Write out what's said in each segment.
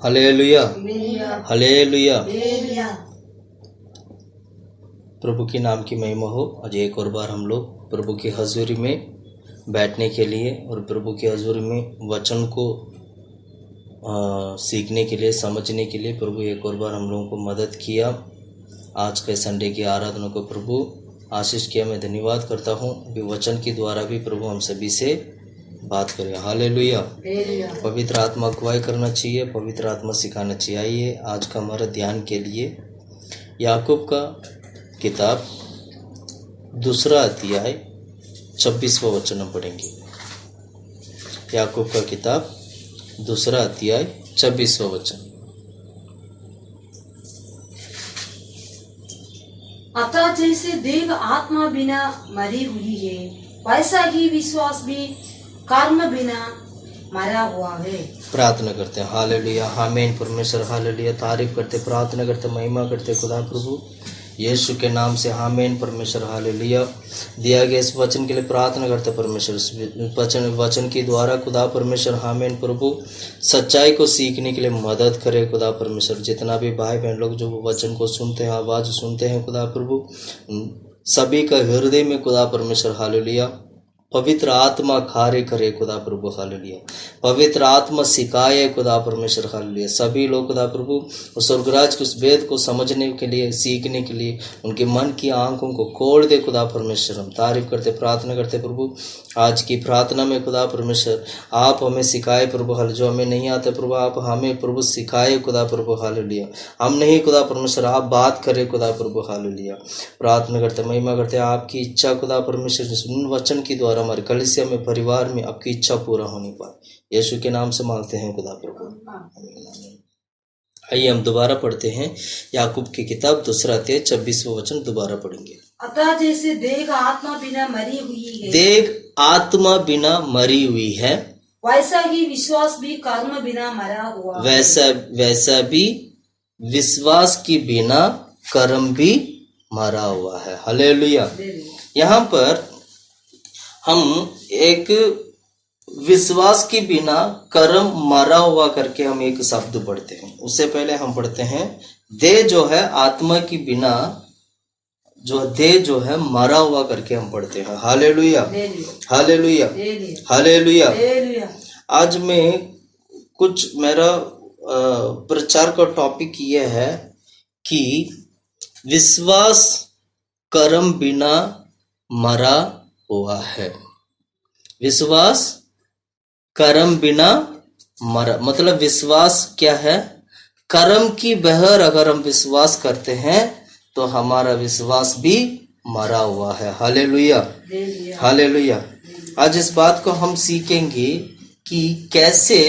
Hallelujah, hallelujah. प्रभु के नाम की महिमा हो। आज एक और बार हम लोग प्रभु की हजूरी में बैठने के लिए और प्रभु की हजूरी में वचन को सीखने के लिए, समझने के लिए प्रभु एक और बार हम लोगों को मदद किया। आज के संडे की आराधना को प्रभु आशीष किया। मैं धन्यवाद करता हूँ। अभी वचन के द्वारा भी प्रभु हम सभी से बात करें। हालेलुया। पवित्र आत्मा अगुवाई करना चाहिए, पवित्र आत्मा सिखाना चाहिए। आइए आज का हमारा ध्यान के लिए याकूब का किताब 2 अध्याय 26वां वचन हम पढ़ेंगे। याकूब का किताब 2 अध्याय 26वां वचन। अतः जैसे देह आत्मा बिना मरी हुई है, वैसा ही विश्वास भी कर्म बिना मरा हुआ है। प्रार्थना करते हैं। हालेलुया, आमीन। परमेश्वर हालेलुया, तारीफ करते, प्रार्थना करते, महिमा करते खुदा प्रभु यीशु के नाम से। आमीन। परमेश्वर हालेलुया, दिया गया इस वचन के लिए प्रार्थना करते परमेश्वर। वचन के द्वारा खुदा परमेश्वर आमीन प्रभु सच्चाई को सीखने के लिए मदद करे खुदा परमेश्वर। जितना भी भाई बहन लोग जो वचन को सुनते हैं, आवाज़ सुनते हैं खुदा प्रभु, सभी का हृदय में खुदा परमेश्वर हालेलुया पवित्र आत्मा कार्य करे खुदा प्रभु हालेलुया। पवित्र आत्मा सिखाए खुदा परमेश्वर हालेलुया। सभी लोग खुदा प्रभु उस स्वर्गराज के उस वेद को समझने के लिए, सीखने के लिए उनके मन की आंखों को खोल दे खुदा परमेश्वर। हम तारीफ करते, प्रार्थना करते प्रभु। आज की प्रार्थना में खुदा परमेश्वर आप हमें सिखाए प्रभु हाल, जो हमें नहीं आता प्रभु आप हमें प्रभु सिखाए खुदा प्रभु हालेलुया। हम नहीं खुदा परमेश्वर, आप बात करें खुदा प्रभु हालेलुया। प्रार्थना करते, महिमा करते, आपकी इच्छा खुदा परमेश्वर वचन के द्वारा हमारे कलीसिया में, परिवार में आपकी इच्छा पूरा होने पाए। यीशु के नाम से मांगते हैं खुदा प्रभु। आइए हम दोबारा पढ़ते हैं याकूब की किताब 2 अध्याय 26वां वचन दोबारा पढ़ेंगे। अतः जैसे देह आत्मा बिना मरी हुई है, देह आत्मा बिना मरी हुई है, वैसा ही विश्वास भी कर्म बिना मरा हुआ है। वैसा भी विश्वास के बिना कर्म भी मरा हुआ है। हालेलुया। यहाँ पर हम एक विश्वास के बिना कर्म मरा हुआ करके हम एक शब्द पढ़ते हैं। उससे पहले हम पढ़ते हैं देह जो है आत्मा के बिना, जो देह जो है मरा हुआ करके हम पढ़ते हैं। Hallelujah, hallelujah, hallelujah. आज मैं कुछ मेरा प्रचार का टॉपिक ये है कि विश्वास कर्म बिना मरा हुआ है। विश्वास कर्म बिना मरा, मतलब विश्वास क्या है? कर्म की बहर अगर हम विश्वास करते हैं तो हमारा विश्वास भी मरा हुआ है। Hallelujah, hallelujah. आज इस बात को हम सीखेंगे कि कैसे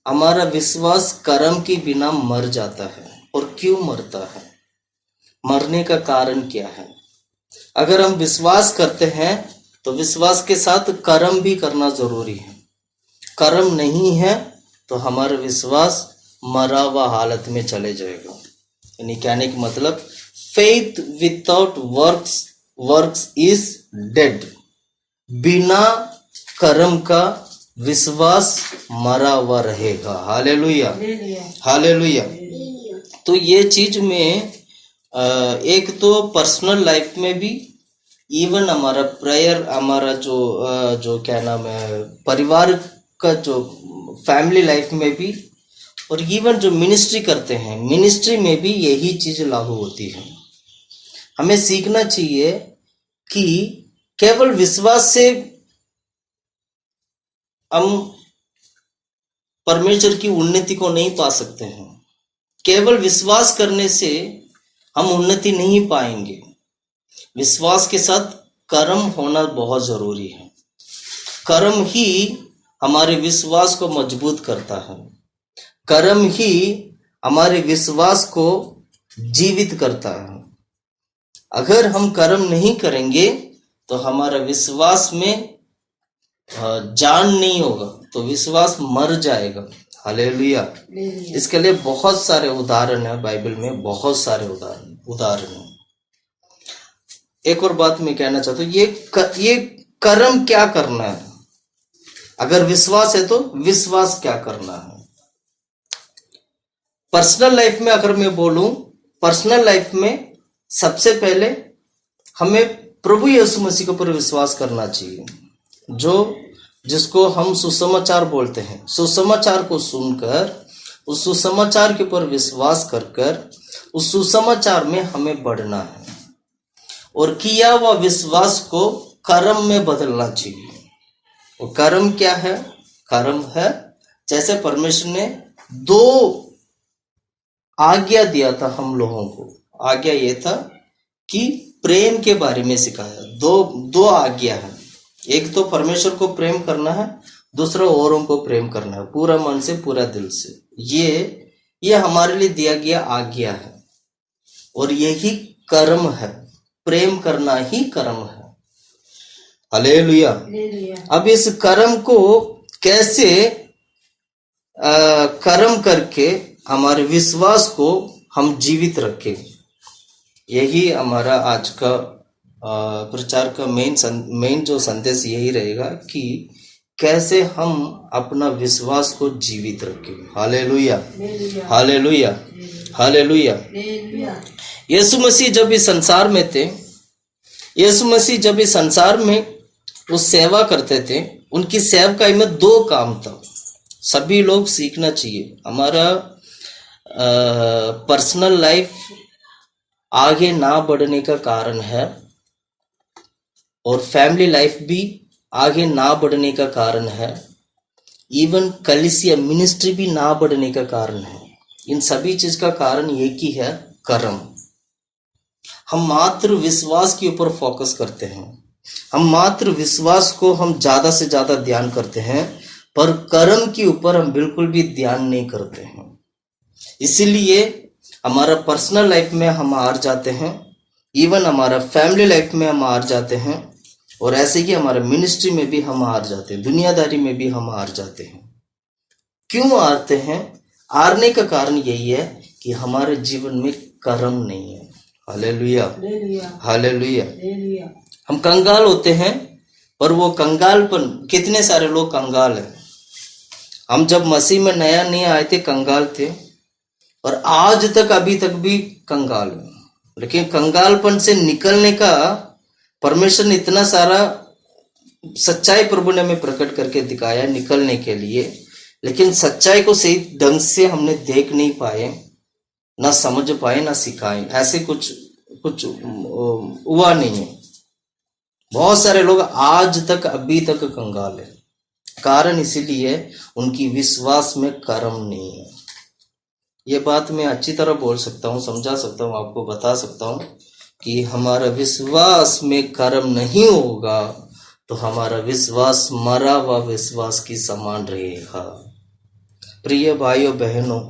हमारा विश्वास कर्म के बिना मर जाता है और क्यों मरता है, मरने का कारण क्या है। अगर हम विश्वास करते हैं तो विश्वास के साथ कर्म भी करना जरूरी है। कर्म नहीं है तो हमारा विश्वास मरा हुआ हालत में चले जाएगा। यानी कहने का मतलब faith without works is dead. बिना कर्म का विश्वास मरा हुआ रहेगा। Hallelujah, hallelujah. तो ये चीज में एक तो पर्सनल लाइफ में भी, इवन हमारा प्रेयर, हमारा जो क्या नाम है, परिवार का जो फैमिली लाइफ में भी, और इवन जो मिनिस्ट्री करते हैं, मिनिस्ट्री में भी यही चीज लागू होती है। हमें सीखना चाहिए कि केवल विश्वास से हम परमेश्वर की उन्नति को नहीं पा सकते हैं। केवल विश्वास करने से हम उन्नति नहीं पाएंगे। विश्वास के साथ कर्म होना बहुत जरूरी है। कर्म ही हमारे विश्वास को मजबूत करता है। कर्म ही हमारे विश्वास को जीवित करता है। अगर हम कर्म नहीं करेंगे तो हमारा विश्वास में जान नहीं होगा, तो विश्वास मर जाएगा। हालेलुया। इसके लिए बहुत सारे उदाहरण है बाइबल में, बहुत सारे उदाहरण है। एक और बात मैं कहना चाहता हूँ, ये कर्म क्या करना है। अगर विश्वास है तो विश्वास क्या करना है। पर्सनल लाइफ में अगर मैं बोलूं, पर्सनल लाइफ में सबसे पहले हमें प्रभु यीशु मसीह के ऊपर विश्वास करना चाहिए, जिसको हम सुसमाचार बोलते हैं। सुसमाचार को सुनकर उस सुसमाचार के ऊपर विश्वास कर उस सुसमाचार में हमें बढ़ना है और किया हुआ विश्वास को कर्म में बदलना चाहिए। वो कर्म क्या है? कर्म है जैसे परमेश्वर ने 2 आज्ञा दिया था हम लोगों को। आज्ञा ये था कि प्रेम के बारे में सिखाया। दो आज्ञा है। एक तो परमेश्वर को प्रेम करना है, दूसरा औरों को प्रेम करना है, पूरा मन से, पूरा दिल से। ये हमारे लिए दिया गया आज्ञा है और यही कर्म है। प्रेम करना ही कर्म है। हालेलुया। अब इस कर्म को कैसे कर्म करके हमारे विश्वास को हम जीवित रखें, यही हमारा आज का प्रचार का मेन जो संदेश यही रहेगा कि कैसे हम अपना विश्वास को जीवित रखें। Hallelujah, hallelujah, hallelujah. Yeshu Masih जब इस संसार में थे, यीशु मसीह जब इस संसार में वो सेवा करते थे, उनकी सेवकाई में 2 काम था। सभी लोग सीखना चाहिए। हमारा पर्सनल लाइफ आगे ना बढ़ने का कारण है और फैमिली लाइफ भी आगे ना बढ़ने का कारण है। इवन कलीसिया मिनिस्ट्री भी ना बढ़ने का कारण है। इन सभी चीज का कारण एक ही है, कर्म। हम मात्र विश्वास के ऊपर फोकस करते हैं, हम मात्र विश्वास को हम ज्यादा से ज्यादा ध्यान करते हैं, पर कर्म के ऊपर हम बिल्कुल भी ध्यान नहीं करते हैं। इसीलिए हमारा पर्सनल लाइफ में हम हार जाते हैं, इवन हमारा फैमिली लाइफ में हम हार जाते हैं, और ऐसे ही हमारे मिनिस्ट्री में भी हम हार जाते हैं, दुनियादारी में भी हम हार जाते हैं। क्यों हारते हैं? हारने का कारण यही है कि हमारे जीवन में कर्म नहीं है। Hallelujah, hallelujah. हम कंगाल होते हैं, पर वो कंगालपन, कितने सारे लोग कंगाल हैं। हम जब मसीह में नया आए थे कंगाल थे, और आज तक अभी तक भी कंगाल है। लेकिन कंगालपन से निकलने का परमेश्वर ने इतना सारा सच्चाई प्रभु ने हमें प्रकट करके दिखाया निकलने के लिए, लेकिन सच्चाई को सही ढंग से हमने देख नहीं पाए, ना समझ पाए, ना सिखाए। ऐसे कुछ हुआ नहीं है। बहुत सारे लोग आज तक अभी तक कंगाल है। कारण इसीलिए उनकी विश्वास में कर्म नहीं है। ये बात मैं अच्छी तरह बोल सकता हूँ, समझा सकता हूँ, आपको बता सकता हूँ कि हमारा विश्वास में कर्म नहीं होगा तो हमारा विश्वास मरा हुआ विश्वास की समान रहेगा। प्रिय भाइयों बहनों,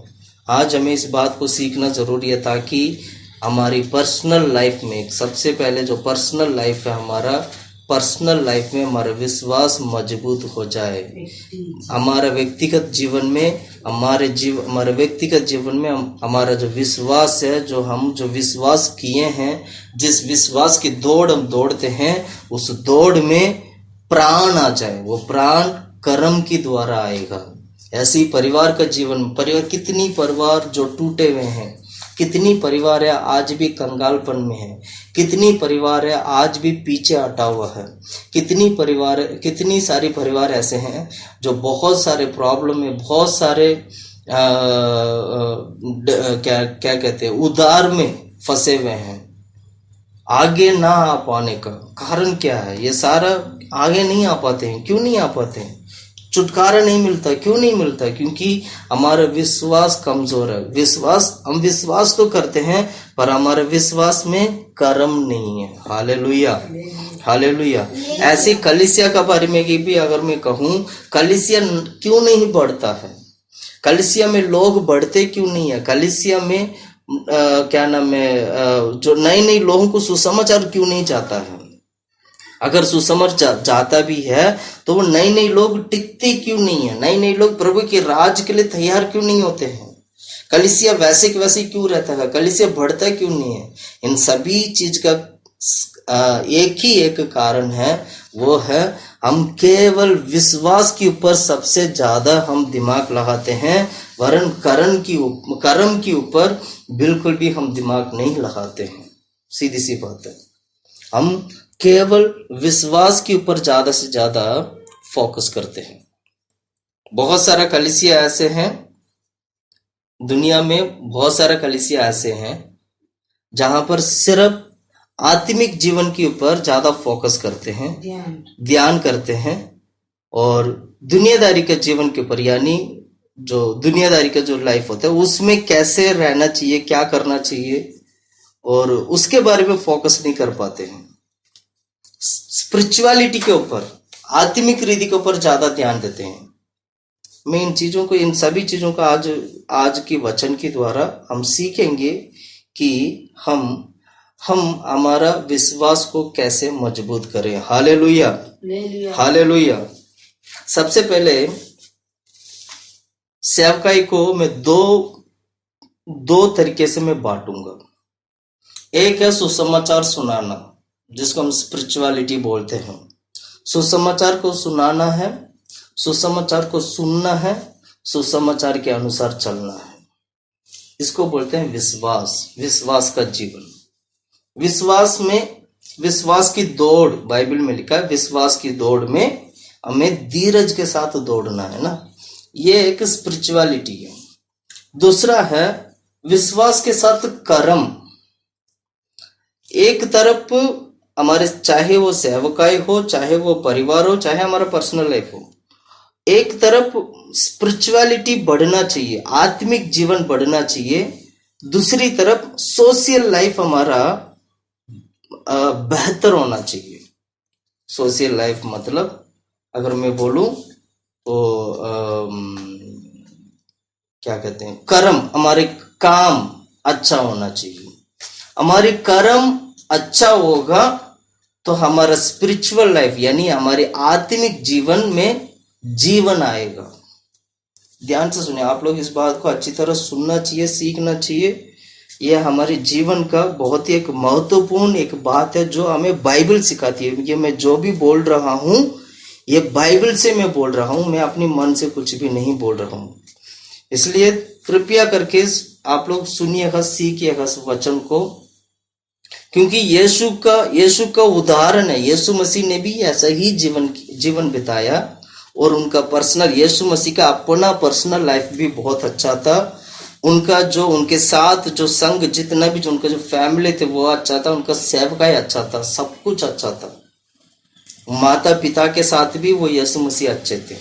आज हमें इस बात को सीखना जरूरी है ताकि हमारी पर्सनल लाइफ में, सबसे पहले जो पर्सनल लाइफ है, हमारा पर्सनल लाइफ में हमारा विश्वास मजबूत हो जाए। हमारा व्यक्तिगत जीवन में हमारे व्यक्तिगत जीवन में हमारा जो विश्वास है, जो विश्वास किए हैं, जिस विश्वास की दौड़ हम दौड़ते हैं, उस दौड़ में प्राण आ जाए। वो प्राण कर्म के द्वारा आएगा। ऐसे ही परिवार का जीवन, कितनी परिवार जो टूटे हुए हैं, कितनी परिवार है आज भी कंगालपन में है, कितनी परिवार है आज भी पीछे हटा हुआ है, कितनी सारी परिवार ऐसे हैं जो बहुत सारे प्रॉब्लम में, बहुत सारे क्या कहते हैं, उधार में फंसे हुए हैं। आगे ना आ पाने का कारण क्या है? ये सारा आगे नहीं आ पाते हैं। क्यों नहीं आ पाते हैं? छुटकारा नहीं मिलता। क्यों नहीं मिलता? क्योंकि हमारा विश्वास कमजोर है। हम विश्वास तो करते हैं, पर हमारे विश्वास में कर्म नहीं है। Hallelujah, hallelujah. ऐसी कलीसिया का बारे में भी अगर मैं कहूँ, कलीसिया क्यों नहीं बढ़ता है? कलीसिया में लोग बढ़ते क्यों नहीं है? कलीसिया में क्या नाम है, जो नए लोगों को सुसमाचार क्यों नहीं जाता है? अगर सुसमाचार जाता भी है तो वो नए लोग टिकते क्यों नहीं है? नए लोग प्रभु के राज के लिए तैयार क्यों नहीं होते हैं? कलीसिया वैसे के वैसे क्यों रहता है? कलीसिया बढ़ता क्यों नहीं है? इन सभी चीज का एक कारण है, वो है हम केवल विश्वास के ऊपर सबसे ज्यादा हम दिमाग लगाते हैं, वरन कर्म के ऊपर बिल्कुल भी हम दिमाग नहीं लगाते हैं। सीधी सी बात है, हम केवल विश्वास के ऊपर ज्यादा से ज्यादा फोकस करते हैं। बहुत सारा कलीसिया ऐसे हैं, दुनिया में बहुत सारा कलीसिया ऐसे हैं जहां पर सिर्फ आत्मिक जीवन के ऊपर ज्यादा फोकस करते हैं, ध्यान करते हैं, और दुनियादारी के जीवन के ऊपर, यानी जो दुनियादारी का जो लाइफ होता है उसमें कैसे रहना चाहिए, क्या करना चाहिए, और उसके बारे में फोकस नहीं कर पाते हैं। स्पिरिचुअलिटी के ऊपर, आत्मिक रीति के ऊपर ज्यादा ध्यान देते हैं। मैं इन सभी चीजों का आज की वचन के द्वारा हम सीखेंगे कि हम हमारा विश्वास को कैसे मजबूत करें। Hallelujah, hallelujah. सबसे पहले सेवकाई को मैं दो तरीके से मैं बांटूंगा। एक है सुसमाचार सुनाना, जिसको हम स्पिरिचुअलिटी बोलते हैं। सुसमाचार को सुनाना है, सुसमाचार को सुनना है, सुसमाचार के अनुसार चलना है। इसको बोलते हैं विश्वास का जीवन। विश्वास की दौड़, बाइबल में लिखा है विश्वास की दौड़ में हमें धीरज के साथ दौड़ना है ना, ये एक स्पिरिचुअलिटी है। दूसरा है विश्वास के साथ कर्म। एक तरफ हमारे, चाहे वो सेवकाई हो, चाहे वो परिवार हो, चाहे हमारा पर्सनल लाइफ हो, एक तरफ स्पिरिचुअलिटी बढ़ना चाहिए, आत्मिक जीवन बढ़ना चाहिए। दूसरी तरफ सोशल लाइफ हमारा बेहतर होना चाहिए। सोशल लाइफ मतलब अगर मैं बोलूं तो क्या कहते हैं, कर्म, हमारे काम अच्छा होना चाहिए। हमारे कर्म अच्छा होगा तो हमारा स्पिरिचुअल लाइफ यानी हमारे आत्मिक जीवन में जीवन आएगा। ध्यान से सुनिए, आप लोग इस बात को अच्छी तरह सुनना चाहिए, सीखना चाहिए। यह हमारे जीवन का बहुत ही एक महत्वपूर्ण एक बात है जो हमें बाइबल सिखाती है। ये मैं जो भी बोल रहा हूं ये बाइबल से मैं बोल रहा हूं, मैं अपने मन से कुछ भी नहीं बोल रहा हूं। इसलिए कृपया करके आप लोग सुनिएगा, सीखिएगा इस वचन को, क्योंकि यीशु का उदाहरण है। यीशु मसीह ने भी ऐसा ही जीवन बिताया, और उनका पर्सनल, यीशु मसीह का अपना पर्सनल लाइफ भी बहुत अच्छा था। उनका जो उनके साथ जो संग, जितना भी जो उनका जो फैमिली थे वो अच्छा था, उनका सेवकाई अच्छा था, सब कुछ अच्छा था। माता पिता के साथ भी वो यीशु मसीह अच्छे थे।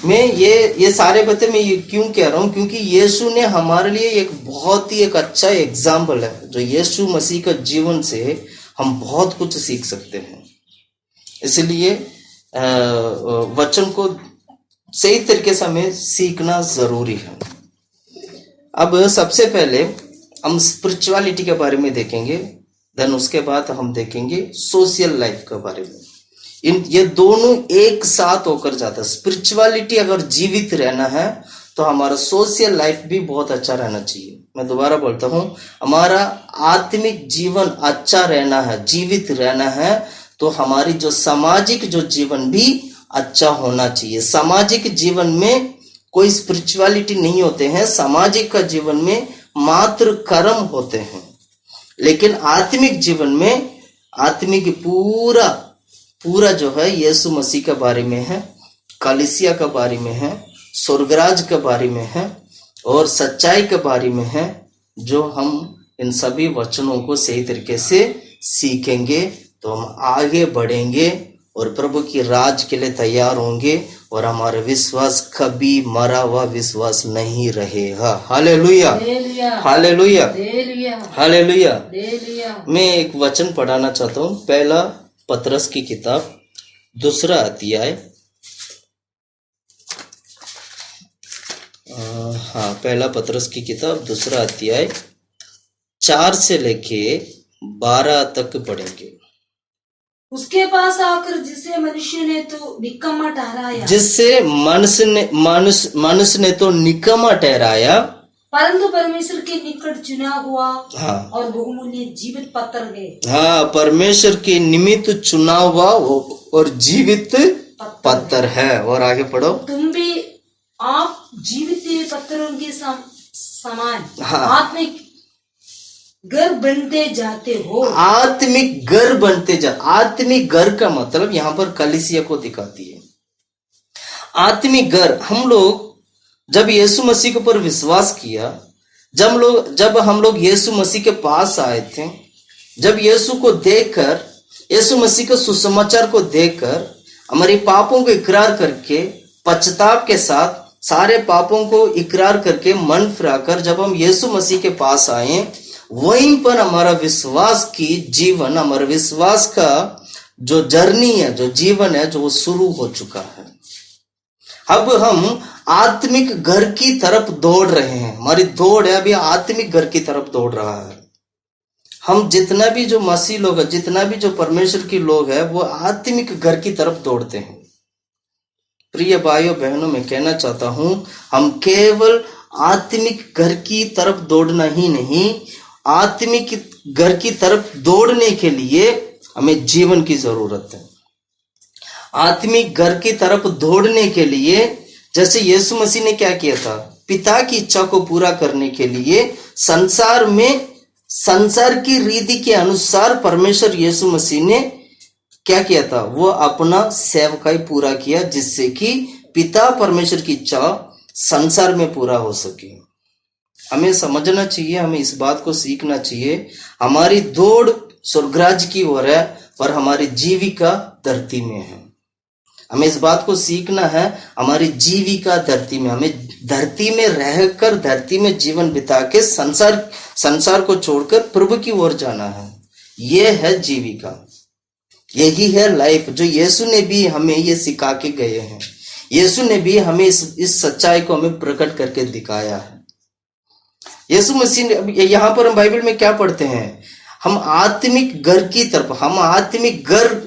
मैं ये सारे बातें मैं ये क्यों कह रहा हूं, क्योंकि यीशु ने हमारे लिए एक बहुत ही एक अच्छा एग्जाम्पल है। जो यीशु मसीह का जीवन से हम बहुत कुछ सीख सकते हैं। इसलिए वचन को सही तरीके से हमें सीखना जरूरी है। अब सबसे पहले हम स्पिरिचुअलिटी के बारे में देखेंगे, देन उसके बाद हम देखेंगे सोशल लाइफ के बारे में। ये दोनों एक साथ होकर जाता है। स्पिरिचुअलिटी अगर जीवित रहना है तो हमारा सोशल लाइफ भी बहुत अच्छा रहना चाहिए। मैं दोबारा बोलता हूं, हमारा आत्मिक जीवन अच्छा रहना है, जीवित रहना है, तो हमारी जो सामाजिक जो जीवन भी अच्छा होना चाहिए। सामाजिक जीवन में कोई स्पिरिचुअलिटी नहीं होते हैं, सामाजिक का जीवन में मात्र कर्म होते हैं। लेकिन आत्मिक जीवन में, आत्मिक पूरा जो है यीशु मसीह के बारे में है, कलीसिया के बारे में है, स्वर्गराज के बारे में है, और सच्चाई के बारे में है। जो हम इन सभी वचनों को सही तरीके से सीखेंगे तो हम आगे बढ़ेंगे और प्रभु की राज के लिए तैयार होंगे, और हमारा विश्वास कभी मरा हुआ विश्वास नहीं रहेगा। Hallelujah, hallelujah, hallelujah. मैं एक वचन पढ़ाना चाहता हूँ, पहला पतरस की किताब 2 अध्याय, पहला पतरस की किताब 2 अध्याय 4 से लेके 12 तक पढ़ेंगे। उसके पास आकर जिसे मनुष्य ने तो निकम्मा ठहराया, जिससे मनुष्य ने तो निकम्मा ठहराया, परंतु परमेश्वर के निकट चुना हुआ और बहुमूल्य जीवित पत्थर है। परमेश्वर के निमित्त चुना हुआ और जीवित पत्थर है। और आगे पढ़ो। तुम भी आप जीवित पत्थरों के समान हाँ। आत्मिक घर बनते जाते हो। आत्मिक घर बनते जा, आत्मिक घर का मतलब यहाँ पर कलीसिया को दिखाती है। आत्मिक घर, हम लोग जब यीशु मसीह के ऊपर विश्वास किया, जब हम लोग यीशु मसीह के पास आए थे, जब यीशु को देखकर, यीशु मसीह के सुसमाचार को देखकर, हमारे पापों को इकरार करके, पश्चाताप के साथ सारे पापों को इकरार करके, मन फिराकर जब हम यीशु मसीह के पास आए, वहीं पर हमारा विश्वास की जीवन, हमारा विश्वास का जो जर्नी है, जो जीवन है, जो वो शुरू हो चुका है। अब हम आत्मिक घर की तरफ दौड़ रहे हैं। हमारी दौड़ है अभी आत्मिक घर की तरफ दौड़ रहा है। हम जितना भी जो मसीह लोग है, जितना भी जो परमेश्वर के लोग है, वो आत्मिक घर की तरफ दौड़ते हैं। प्रिय भाइयों बहनों, मैं कहना चाहता हूं, हम केवल आत्मिक घर की तरफ दौड़ना ही नहीं, आत्मिक घर की तरफ दौड़ने के लिए हमें जीवन की जरूरत है। आत्मिक घर की तरफ दौड़ने के लिए, जैसे यीशु मसीह ने क्या किया था, पिता की इच्छा को पूरा करने के लिए संसार की रीति के अनुसार परमेश्वर यीशु मसीह ने क्या किया था, वो अपना सेवकाई पूरा किया, जिससे कि पिता परमेश्वर की इच्छा संसार में पूरा हो सके। हमें समझना चाहिए, हमें इस बात को सीखना चाहिए, हमारी दौड़ स्वर्गराज की ओर है, पर हमारी जीविका धरती में है। हमें इस बात को सीखना है, हमारी जीविका धरती में, हमें धरती में रहकर, धरती में जीवन बिता के संसार को छोड़कर प्रभु की ओर जाना है। यह है जीविका, यही है लाइफ, जो यीशु ने भी हमें ये सिखा के गए हैं। यीशु ने भी हमें इस सच्चाई को हमें प्रकट करके दिखाया है। यीशु मसीह ने, यहाँ पर हम बाइबल में क्या पढ़ते हैं, हम आत्मिक घर की तरफ, हम आत्मिक घर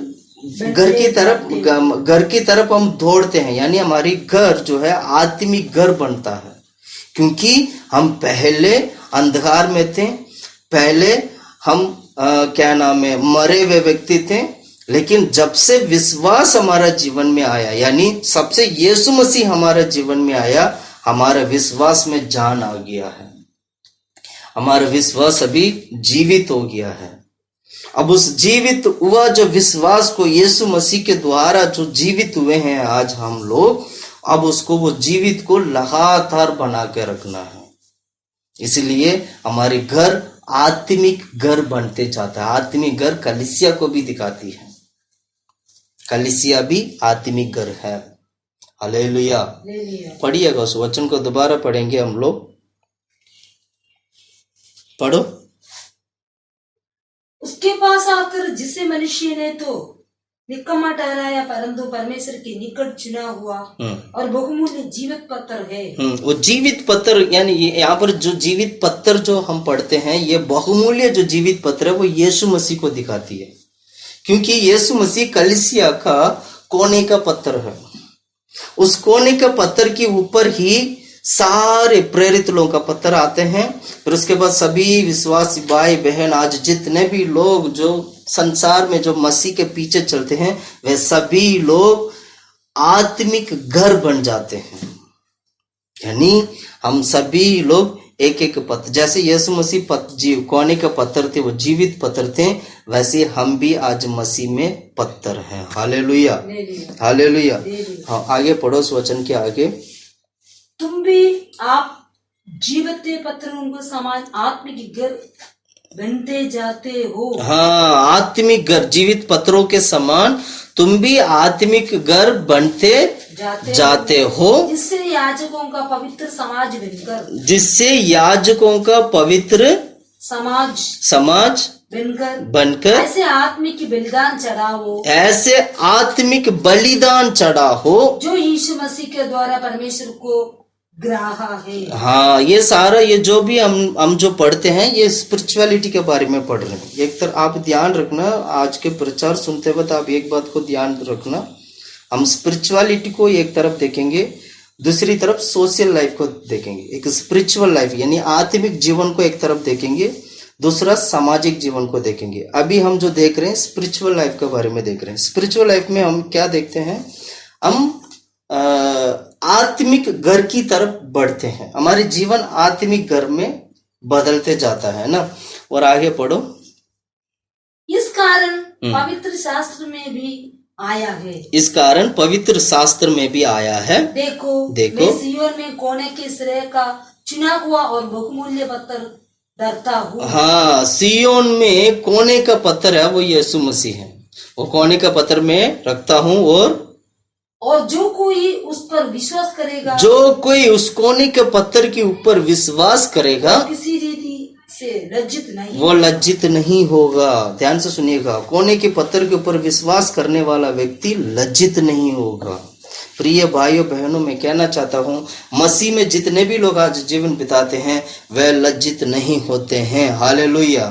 की तरफ हम दौड़ते हैं, यानी हमारी घर जो है आत्मिक घर बनता है। क्योंकि हम पहले अंधकार में थे, पहले हम क्या नाम है, मरे हुए व्यक्ति थे, लेकिन जब से विश्वास हमारा जीवन में आया, यानी सबसे यीशु मसीह हमारा जीवन में आया, हमारा विश्वास में जान आ गया है, हमारा विश्वास अभी जीवित हो गया है। अब उस जीवित हुआ जो विश्वास को यीशु मसीह के द्वारा जो जीवित हुए हैं आज हम लोग, अब उसको, वो जीवित को लगातार बना के रखना है। इसलिए हमारे घर आत्मिक घर बनते जाता है। आत्मिक घर कलीसिया को भी दिखाती है, कलीसिया भी आत्मिक घर है। हालेलुया। पढ़िएगा उस वचन को, दोबारा पढ़ेंगे हम लोग। पढ़ो। उसके पास आकर जिसे मनुष्य ने तो निकम्मा ठहराया, परंतु परमेश्वर के निकट चुना हुआ और बहुमूल्य जीवित पत्थर है। वो जीवित पत्थर, यानी यहाँ पर जो जीवित पत्थर जो हम पढ़ते हैं, ये बहुमूल्य जो जीवित पत्थर है, वो यीशु मसीह को दिखाती है। क्योंकि यीशु मसीह कलीसिया का कोने का पत्थर है। उस कोने का पत्थर के ऊपर ही सारे प्रेरित लोगों का पत्थर आते हैं, फिर उसके बाद सभी विश्वासी भाई बहन, आज जितने भी लोग जो संसार में जो मसीह के पीछे चलते हैं, वे सभी लोग आत्मिक घर बन जाते हैं। यानी हम सभी लोग एक एक पत्थर, जैसे यीशु मसीह कोने का पत्थर थे, वो जीवित पत्थर थे, वैसे हम भी आज मसीह में पत्थर हैं। Hallelujah, hallelujah. हाँ, आगे पढ़ो उस वचन के आगे। तुम भी आप जीवित पत्थरों को समान आत्मिक घर बनते जाते हो। हाँ, आत्मिक घर, जीवित पत्थरों के समान तुम भी आत्मिक घर बनते जाते हो, जिससे याजकों का पवित्र समाज बनकर, जिससे याजकों का पवित्र समाज बनकर ऐसे आत्मिक बलिदान चढ़ाओ, ऐसे आत्मिक बलिदान चढ़ा हो, जो यीशु मसीह के द्वारा परमेश्वर को ग्राहा है। हाँ, ये सारा, ये जो भी हम जो पढ़ते हैं, ये स्पिरिचुअलिटी के बारे में पढ़ रहे हैं। एक तरफ आप ध्यान रखना, आज के प्रचार सुनते वक्त आप एक बात को ध्यान रखना, हम स्पिरिचुअलिटी को एक तरफ देखेंगे, दूसरी तरफ सोशल लाइफ को देखेंगे। एक स्पिरिचुअल लाइफ यानी आत्मिक जीवन को एक तरफ देखेंगे, दूसरा सामाजिक जीवन को देखेंगे। अभी हम जो देख रहे हैं स्पिरिचुअल लाइफ के बारे में देख रहे हैं। स्पिरिचुअल लाइफ में हम क्या देखते हैं, हम आत्मिक घर की तरफ बढ़ते हैं, हमारे जीवन आत्मिक घर में बदलते जाता है ना। और आगे पढ़ो। इस कारण पवित्र शास्त्र में भी आया है, इस कारण पवित्र शास्त्र में भी आया है, देखो देखो मैं सिय्योन में कोने के श्रेय का चुना हुआ और बहुमूल्य पत्थर धरता हूँ। हाँ, सियोन में कोने का पत्थर है, वो यीशु मसीह है, वो कोने का पत्थर में रखता हूँ। और जो कोई उस पर विश्वास करेगा, जो कोई उस कोने के पत्थर के ऊपर विश्वास करेगा, किसी रीति से लज्जित नहीं, वो लज्जित नहीं होगा। ध्यान से सुनिएगा, कोने के पत्थर के ऊपर विश्वास करने वाला व्यक्ति लज्जित नहीं होगा। प्रिय भाइयों बहनों, मैं कहना चाहता हूँ, मसीह में जितने भी लोग आज जीवन बिताते हैं वह लज्जित नहीं होते हैं। Hallelujah,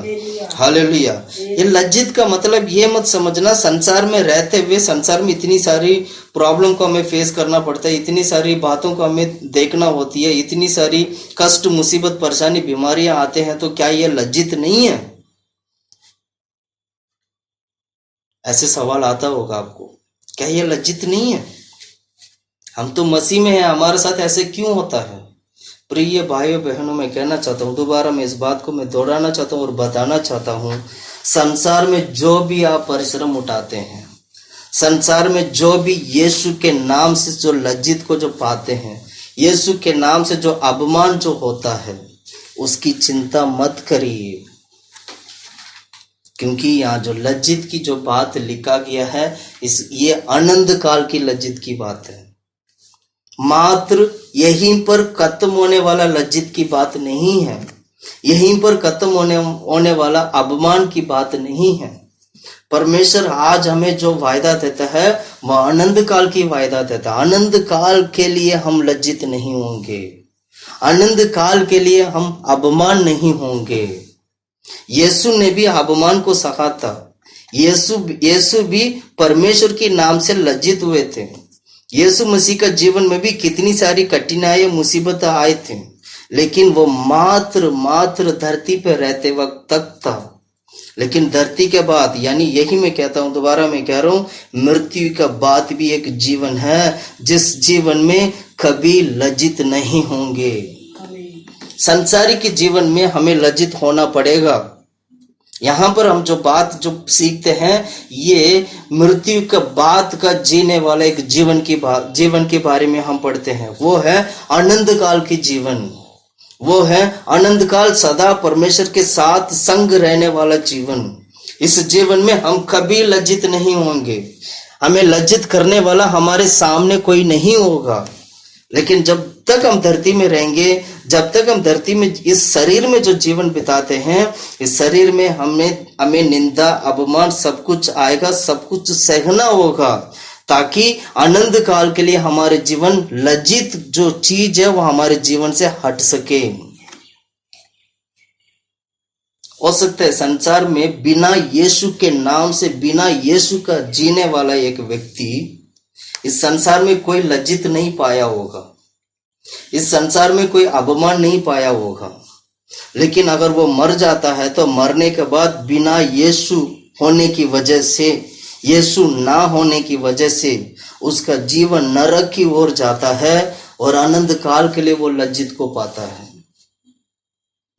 hallelujah. ये लज्जित का मतलब ये मत समझना संसार में रहते हुए, संसार में इतनी सारी प्रॉब्लम को हमें फेस करना पड़ता है, इतनी सारी बातों को हमें देखना होती है, इतनी सारी कष्ट मुसीबत परेशानी बीमारियां आते हैं, तो क्या ये लज्जित नहीं है? ऐसे सवाल आता होगा आपको, क्या ये लज्जित नहीं है? हम तो मसीह में हैं, हमारे साथ ऐसे क्यों होता है? प्रिय भाइयों बहनों, मैं कहना चाहता हूँ, दोबारा मैं इस बात को मैं दोहराना चाहता हूँ और बताना चाहता हूँ, संसार में जो भी आप परिश्रम उठाते हैं, संसार में जो भी यीशु के नाम से जो लज्जित को जो पाते हैं, यीशु के नाम से जो अपमान जो होता है, उसकी चिंता मत करिए, क्योंकि यहाँ जो लज्जित की जो बात लिखा गया है, ये आनंद काल की लज्जित की बात है, मात्र यहीं पर खत्म होने वाला लज्जित की बात नहीं है, यहीं पर खत्म होने वाला अपमान की बात नहीं है। परमेश्वर आज हमें जो वायदा देता है वह आनंद काल की वायदा देता है। आनंद काल के लिए हम लज्जित नहीं होंगे, आनंद काल के लिए हम अपमान नहीं होंगे। यीशु ने भी अपमान को सहा था, यीशु भी परमेश्वर के नाम से लज्जित हुए थे। यीशु मसीह का जीवन में भी कितनी सारी कठिनाई मुसीबत आए थे, लेकिन वो मात्र धरती पर रहते वक्त तक था। लेकिन धरती के बाद, यानी यही मैं कहता हूं, दोबारा मैं कह रहा हूं, मृत्यु का बाद भी एक जीवन है जिस जीवन में कभी लज्जित नहीं होंगे। संसारिक के जीवन में हमें लज्जित होना पड़ेगा। यहाँ पर हम जो बात जो सीखते हैं, ये मृत्यु के बाद का जीने वाला एक जीवन के बारे में हम पढ़ते हैं। वो है आनंद काल की जीवन, वो है आनंद काल, सदा परमेश्वर के साथ संग रहने वाला जीवन। इस जीवन में हम कभी लज्जित नहीं होंगे, हमें लज्जित करने वाला हमारे सामने कोई नहीं होगा। लेकिन जब तक हम धरती में रहेंगे, जब तक हम धरती में इस शरीर में जो जीवन बिताते हैं, इस शरीर में हमें निंदा अपमान सब कुछ आएगा, सब कुछ सहना होगा, ताकि आनंद काल के लिए हमारे जीवन लज्जित जो चीज है वो हमारे जीवन से हट सके। हो सकता है संसार में बिना यीशु के नाम से, बिना यीशु का जीने वाला एक व्यक्ति इस संसार में कोई लज्जित नहीं पाया होगा, इस संसार में कोई अपमान नहीं पाया होगा। लेकिन अगर वो मर जाता है तो मरने के बाद बिना यीशु होने की वजह से, यीशु ना होने की वजह से उसका जीवन नरक की ओर जाता है और आनंद काल के लिए वो लज्जित को पाता है।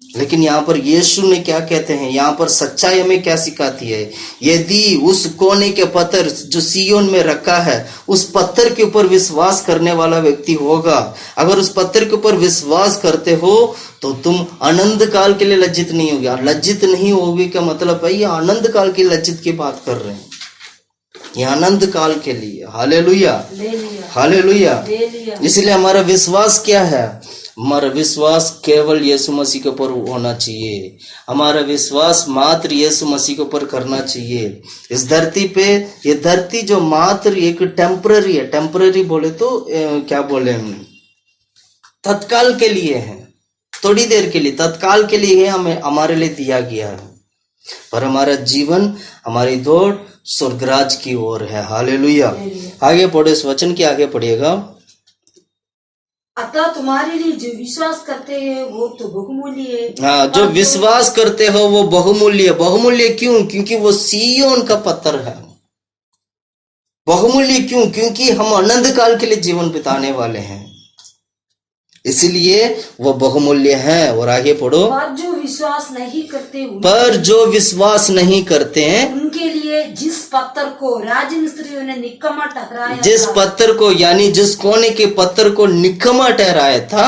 लेकिन यहाँ पर यीशु ने क्या कहते हैं, यहाँ पर सच्चाई हमें क्या सिखाती है? यदि उस कोने के पत्थर जो सिय्योन में रखा है, उस पत्थर के ऊपर विश्वास करने वाला व्यक्ति होगा, अगर उस पत्थर के ऊपर विश्वास करते हो तो तुम आनंद काल के लिए लज्जित नहीं होगी। लज्जित नहीं होगी का मतलब है ये आनंद काल की लज्जित की बात कर रहे हैं, ये आनंद काल के लिए। Hallelujah, hallelujah. इसलिए हमारा विश्वास क्या है? हमारा विश्वास केवल यीशु मसीह के ऊपर होना चाहिए, हमारा विश्वास मात्र यीशु मसीह के ऊपर करना चाहिए। इस धरती पे, ये धरती जो मात्र एक टेम्पररी है, टेम्पररी बोले तो क्या बोले हम, तत्काल के लिए है, थोड़ी देर के लिए, तत्काल के लिए है, हमें हमारे लिए दिया गया है। पर हमारा जीवन, हमारी दौड़ स्वर्गराज की ओर है। हालेलुया। आगे पढ़ो, इस वचन के आगे पढ़िएगा। अतः तुम्हारे लिए जो विश्वास करते हैं वो तो बहुमूल्य है। हाँ, जो विश्वास करते हो वो बहुमूल्य। बहुमूल्य क्यों? क्योंकि वो सिय्योन का पत्थर है। बहुमूल्य क्यों? क्योंकि हम आनंद काल के लिए जीवन बिताने वाले हैं। इसलिए वो बहुमूल्य है। और आगे पढ़ो। और जो विश्वास नहीं करते पर जो विश्वास नहीं करते हैं, उनके लिए जिस पत्थर को राजमिस्त्रियों ने निकम्मा ठहराया जिस था, पत्थर को यानी जिस कोने के पत्थर को निकम्मा ठहराया था,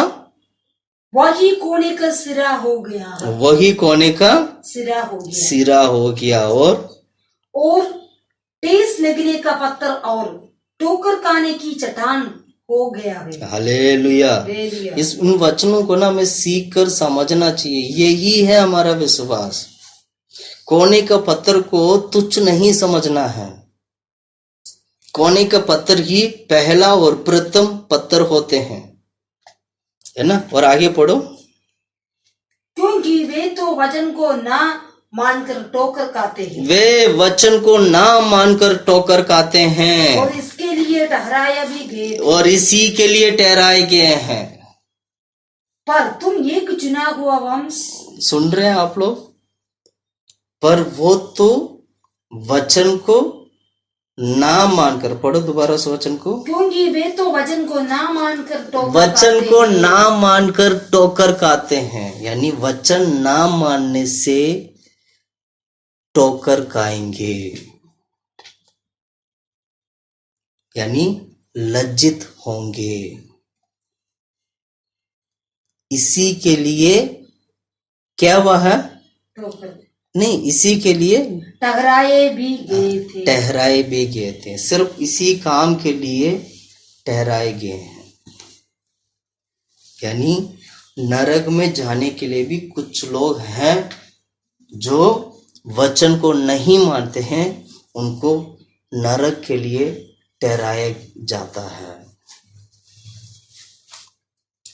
वही कोने का सिरा हो गया, वही कोने का सिरा हो गया। सिरा हो गया। और टेस लगने का पत्थर और ठोकर खाने की चट्टान हो गया है। हालेलुया। हालेलुया। इस उन वचनों को ना हमें सीख कर समझना चाहिए। यही है हमारा विश्वास। कोने का पत्थर को तुच्छ नहीं समझना है। कोने का पत्थर ही पहला और प्रथम पत्थर होते हैं, है ना। और आगे पढ़ो। क्योंकि वे तो वचन को ना मानकर ठोकर खाते हैं, वे वचन को ना मानकर ठोकर खाते हैं, और इसके लिए ठहराया भी गए, और इसी के लिए ठहराए गए हैं। पर तुम एक चुना हुआ वंश। सुन रहे हैं आप लोग। पर वो तो वचन को ना मानकर, पढ़ो दोबारा उस वचन को। क्योंकि वे तो वचन को ना मानकर ठोकर वचन खाते को हैं। ना मानकर ठोकर खाते हैं, यानी वचन ना मानने से ठोकर खाएंगे, यानी लज्जित होंगे। इसी के लिए क्या हुआ है? ठोकर नहीं, इसी के लिए ठहराए भी गए थे। ठहराए भी गए थे। सिर्फ इसी काम के लिए ठहराए गए हैं। यानी नरक में जाने के लिए भी कुछ लोग हैं जो वचन को नहीं मानते हैं, उनको नरक के लिए ठहराया जाता है।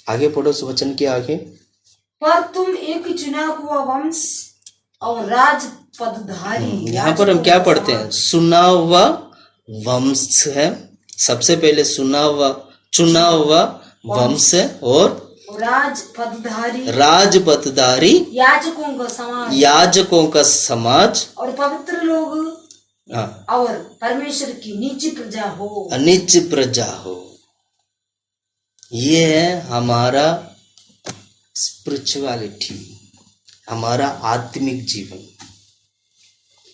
आगे पढ़ो उस वचन के आगे। पर तुम एक चुना हुआ वंश और राज पदधारी। यहाँ पर हम क्या पढ़ते हैं? सुना हुआ वंश है। सबसे पहले चुना हुआ वंश है, और राज पदधारी, राजपदधारी, याजकों का समाज, और पवित्र लोग, हाँ, और परमेश्वर की नीच प्रजा हो। नीच प्रजा हो। ये है हमारा स्पिरिचुअलिटी, हमारा आत्मिक जीवन।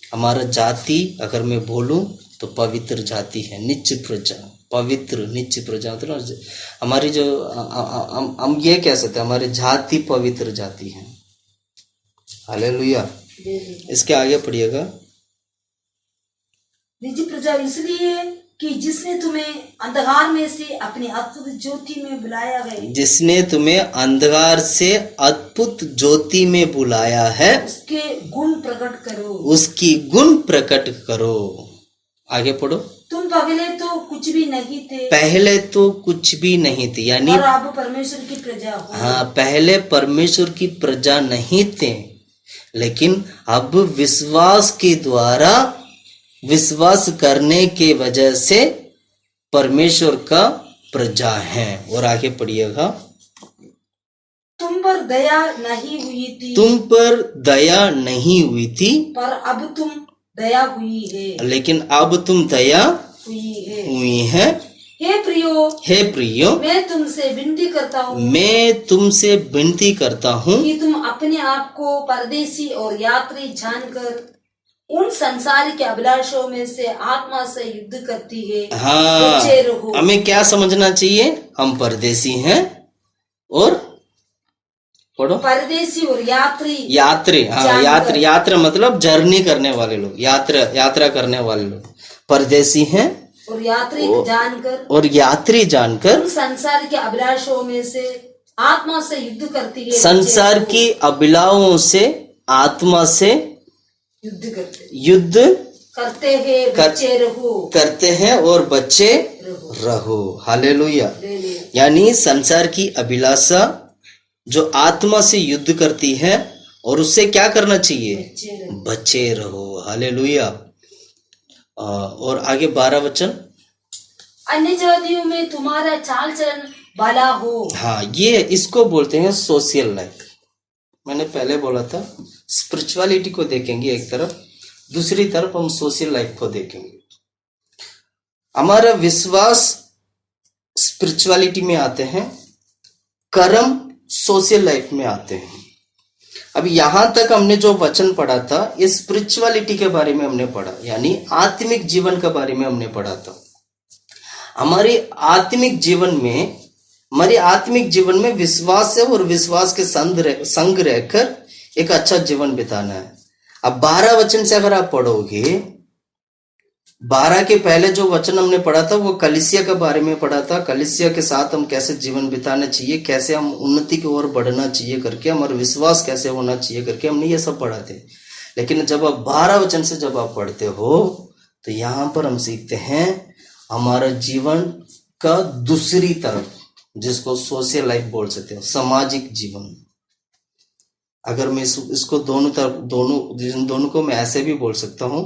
हमारा जाति अगर मैं बोलूं तो पवित्र जाति है, निच प्रजा, पवित्र निच प्रजा। मतलब हमारी जो हम ये कह सकते हैं, हमारी जाति पवित्र जाति है। हालेलुया। इसके आगे पढ़िएगा। निज प्रजा इसलिए कि जिसने तुम्हें अंधकार में से अपनी अद्भुत ज्योति में बुलाया है, जिसने तुम्हें अंधकार से अद्भुत ज्योति में बुलाया है, उसके गुण प्रकट करो, उसकी गुण प्रकट करो। आगे पढ़ो। तुम पहले तो कुछ भी नहीं थे, पहले तो कुछ भी नहीं थे, यानी और अब परमेश्वर की प्रजा हो। हाँ, पहले परमेश्वर की प्रजा नहीं थे, लेकिन अब विश्वास के द्वारा, विश्वास करने के वजह से परमेश्वर का प्रजा है। और आगे पढ़िएगा। तुम पर दया नहीं हुई थी, तुम पर दया नहीं हुई थी, पर अब तुम दया हुई है, लेकिन अब तुम दया हुई है। है। हे प्रियो, मैं तुमसे विनती करता हूँ, मैं तुमसे विनती करता हूँ कि तुम अपने आप को परदेसी और यात्री जानकर उन संसार के अभिलाषों में से आत्मा से युद्ध करती है, हाँ, बचे रहो। हमें क्या समझना चाहिए? हम परदेसी हैं और पढ़ो, परदेसी और यात्री, यात्री। हाँ, यात्रा मतलब जर्नी करने वाले लोग, यात्रा करने वाले लोग परदेसी हैं, और यात्री जानकर, और यात्री जानकर उन संसार के अभिलाषों में से आत्मा से युद्ध करती है, संसार की अभिलाषाओं से आत्मा से युद्ध करते हैं, बचे रहो, करते हैं और बच्चे रहो। हालेलुया। यानी संसार की अभिलाषा जो आत्मा से युद्ध करती है, और उससे क्या करना चाहिए? बचे रहो। हालेलुया। और आगे 12 वचन। अन्य जातियों में तुम्हारा चाल चलन भला हो। हाँ, ये इसको बोलते हैं सोशल लाइफ। मैंने पहले बोला था स्पिरिचुअलिटी को देखेंगे एक तरफ, दूसरी तरफ हम सोशल लाइफ को देखेंगे। हमारा विश्वास स्पिरिचुअलिटी में आते हैं, कर्म सोशल लाइफ में आते हैं। अब यहां तक हमने जो वचन पढ़ा था ये स्पिरिचुअलिटी के बारे में हमने पढ़ा, यानी आत्मिक जीवन के बारे में हमने पढ़ा था। हमारे आत्मिक जीवन में विश्वास है और विश्वास के संग रहकर एक अच्छा जीवन बिताना है। अब 12 वचन से अगर आप पढ़ोगे, 12 के पहले जो वचन हमने पढ़ा था वो कलीसिया के बारे में पढ़ा था। कलीसिया के साथ हम कैसे जीवन बिताना चाहिए, कैसे हम उन्नति की ओर बढ़ना चाहिए करके, हमारा विश्वास कैसे होना चाहिए करके हमने ये सब पढ़ा थे। लेकिन जब आप 12 वचन से जब आप पढ़ते हो तो यहाँ पर हम सीखते हैं हमारा जीवन का दूसरी तरफ, जिसको सोशल लाइफ बोल सकते हो, सामाजिक जीवन। अगर मैं इसको दोनों को मैं ऐसे भी बोल सकता हूँ,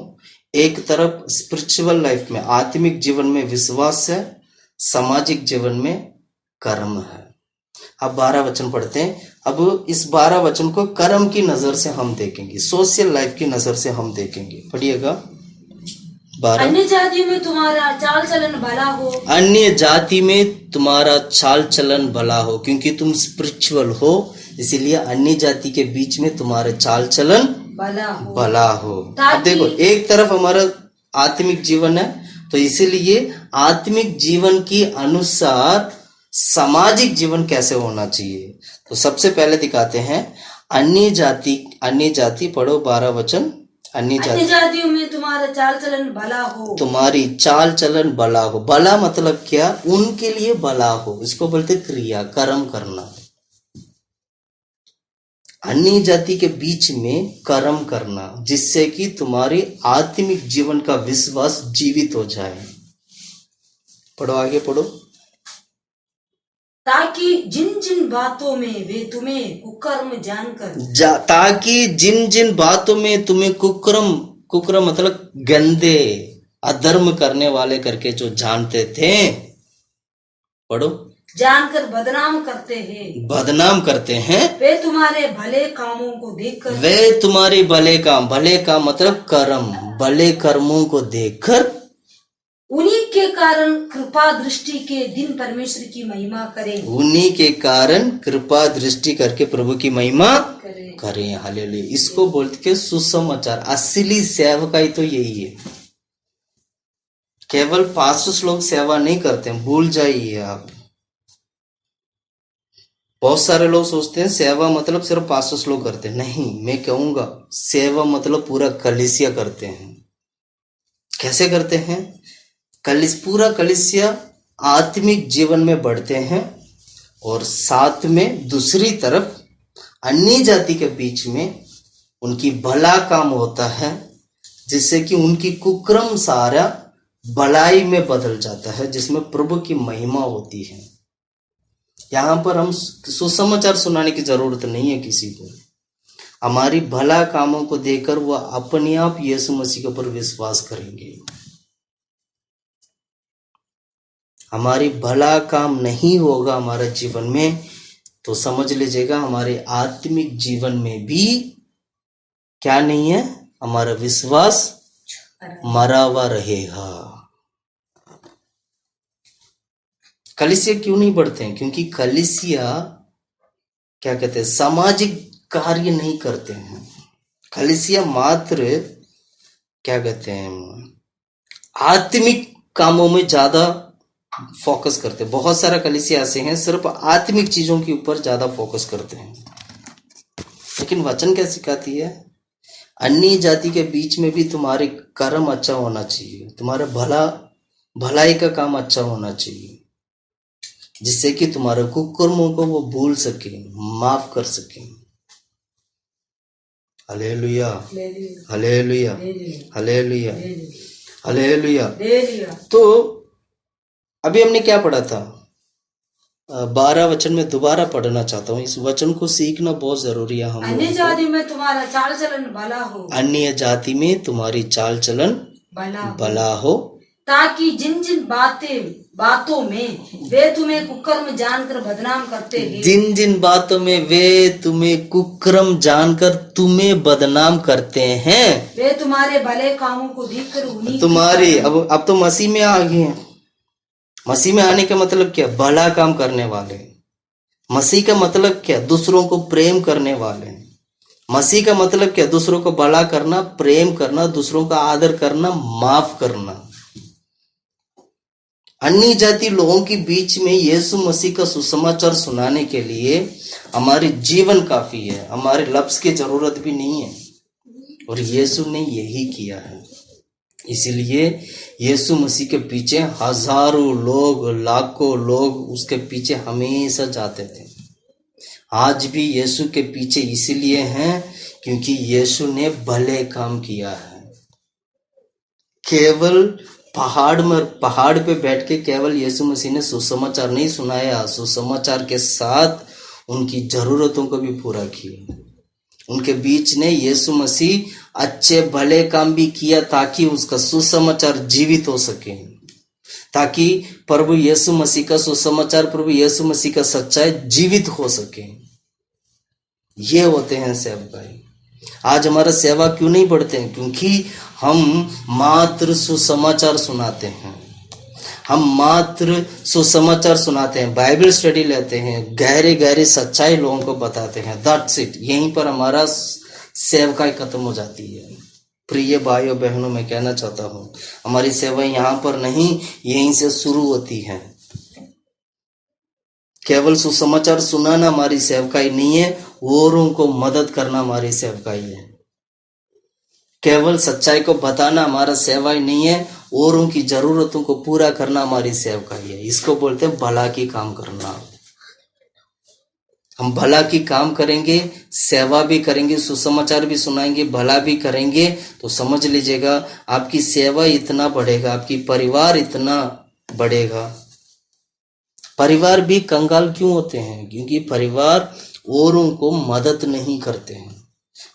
एक तरफ स्पिरिचुअल लाइफ में, आत्मिक जीवन में विश्वास है, सामाजिक जीवन में कर्म है। अब 12 वचन पढ़ते हैं। अब इस 12 वचन को कर्म की नजर से हम देखेंगे, सोशल लाइफ की नजर से हम देखेंगे। पढ़िएगा 12। अन्य जातियों में तुम्हारा चाल चलन भला हो। अन्य जाति में तुम्हारा चाल चलन भला हो, क्योंकि तुम स्पिरिचुअल हो, इसीलिए अन्य जाति के बीच में तुम्हारा चाल चलन भला हो। अब देखो, एक तरफ हमारा आत्मिक जीवन है, तो इसीलिए आत्मिक जीवन के अनुसार सामाजिक जीवन कैसे होना चाहिए। तो सबसे पहले दिखाते हैं अन्य जाति पढ़ो 12 वचन। अन्य जातियों में तुम्हारा चाल चलन भला हो। तुम्हारी चाल चलन भला हो। भला मतलब क्या? उनके लिए भला हो, इसको बोलते क्रिया, कर्म करना। अन्य जाति के बीच में कर्म करना, जिससे कि तुम्हारी आत्मिक जीवन का विश्वास जीवित हो जाए। पढ़ो, आगे पढ़ो। ताकि जिन जिन बातों में वे तुम्हें कुकर्म जानकर ताकि जिन जिन बातों में तुम्हें कुकर्म मतलब गंदे अधर्म करने वाले करके जो जानते थे, पढ़ो, जानकर बदनाम करते हैं वे तुम्हारे भले कामों मतलब कर्म, भले कर्मों को देखकर उन्हीं के कारण कृपा दृष्टि के दिन परमेश्वर की महिमा करें। उन्हीं के कारण कृपा दृष्टि करके प्रभु की महिमा करें। हालेलुया। इसको बोलते के सुसमाचार। असली सेवकाई तो यही है। केवल पास्टर्स लोग सेवा नहीं करते हैं, भूल जाइए आप। बहुत सारे लोग सोचते हैं सेवा मतलब सिर्फ पास्टर्स लोग करते हैं। नहीं, मैं कहूंगा सेवा मतलब पूरा कलीसिया करते हैं। कैसे करते हैं? पूरा कलीसिया आत्मिक जीवन में बढ़ते हैं, और साथ में दूसरी तरफ अन्य जाति के बीच में उनकी भला काम होता है, जिससे कि उनकी कुकर्म सारा भलाई में बदल जाता है, जिसमें प्रभु की महिमा होती है। यहाँ पर हम सुसमाचार सुनाने की जरूरत नहीं है किसी को। हमारी भला कामों को देखकर वह अपने आप यीशु मसीह के ऊपर विश्वास करेंगे। हमारी भला काम नहीं होगा हमारे जीवन में, तो समझ लीजिएगा हमारे आत्मिक जीवन में भी क्या नहीं है, हमारा विश्वास मरा हुआ रहेगा। कलीसिया क्यों नहीं बढ़ते हैं? क्योंकि कलीसिया क्या कहते हैं, सामाजिक कार्य नहीं करते हैं। कलीसिया मात्र क्या कहते हैं, आत्मिक कामों में ज्यादा फोकस करते हैं। बहुत सारा कलीसिया ऐसे हैं सिर्फ आत्मिक चीजों के ऊपर ज्यादा फोकस करते हैं। लेकिन वचन क्या सिखाती है? अन्य जाति के बीच में भी तुम्हारे कर्म अच्छा होना चाहिए, तुम्हारा भलाई का काम अच्छा होना चाहिए, जिससे कि तुम्हारे कुकर्मों को वो भूल सके, माफ कर सके। Hallelujah, hallelujah, hallelujah, hallelujah. तो अभी हमने क्या पढ़ा था? 12 वचन में दोबारा पढ़ना चाहता हूँ। इस वचन को सीखना बहुत जरूरी है। हम अन्य जाति में तुम्हारा चाल चलन भला हो। अन्य जाति में तुम्हारी चाल चलन भला हो, ताकि जिन जिन बातों में वे तुम्हें कुकर्म जानकर बदनाम करते हैं, जिन जिन बातों में वे तुम्हें कुकर्म जानकर तुम्हें बदनाम करते हैं, वे तुम्हारे भले कामों को देखकर उन्हीं तुम्हारी अब तो मसीह में आ गए हैं। मसीह में आने का मतलब क्या? भला काम करने वाले। मसीह का मतलब क्या? दूसरों को प्रेम करने वाले। मसीह का मतलब क्या? दूसरों को भला करना, प्रेम करना, दूसरों का आदर करना, माफ करना। अन्य जाति लोगों के बीच में यीशु मसीह का सुसमाचार सुनाने के लिए हमारे जीवन काफी है, हमारे लफ्ज की जरूरत भी नहीं है। और यीशु ने यही किया है। इसलिए यीशु मसीह के पीछे हजारों लोग, लाखों लोग उसके पीछे हमेशा जाते थे। आज भी यीशु के पीछे इसलिए हैं क्योंकि यीशु ने भले काम किया है। केवल पहाड़ पे बैठ के केवल यीशु मसीह ने सुसमाचार नहीं सुनाया, सुसमाचार के साथ उनकी जरूरतों को भी पूरा किया। उनके बीच ने यीशु मसीह अच्छे भले काम भी किया ताकि उसका सुसमाचार जीवित हो सके, ताकि प्रभु यीशु मसीह का सुसमाचार, प्रभु यीशु मसीह का सच्चाई जीवित हो सके। ये होते हैं सेवकाई। आज हमारा सेवा क्यों नहीं बढ़ते हैं? क्योंकि हम मात्र सुसमाचार सुनाते हैं। हम मात्र सुसमाचार सुनाते हैं, बाइबल स्टडी लेते हैं, गहरे गहरे सच्चाई लोगों को बताते हैं। That's it. यहीं पर हमारा सेवकाई खत्म हो जाती है। प्रिय भाइयों बहनों, मैं कहना चाहता हूँ हमारी सेवा यहाँ पर नहीं, यहीं से शुरू होती है। केवल सुसमाचार सुनाना हमारी सेवकाई नहीं है, औरों को मदद करना हमारी सेवकाई है। केवल सच्चाई को बताना हमारा सेवाई नहीं है, औरों की जरूरतों को पूरा करना हमारी सेवकाई है। इसको बोलते हैं भला की काम करना। हम भला की काम करेंगे, सेवा भी करेंगे, सुसमाचार भी सुनाएंगे, भला भी करेंगे, तो समझ लीजिएगा आपकी सेवा इतना बढ़ेगा, आपकी परिवार इतना बढ़ेगा। परिवार भी कंगाल क्यों होते हैं? क्योंकि परिवार औरों को मदद नहीं करते हैं।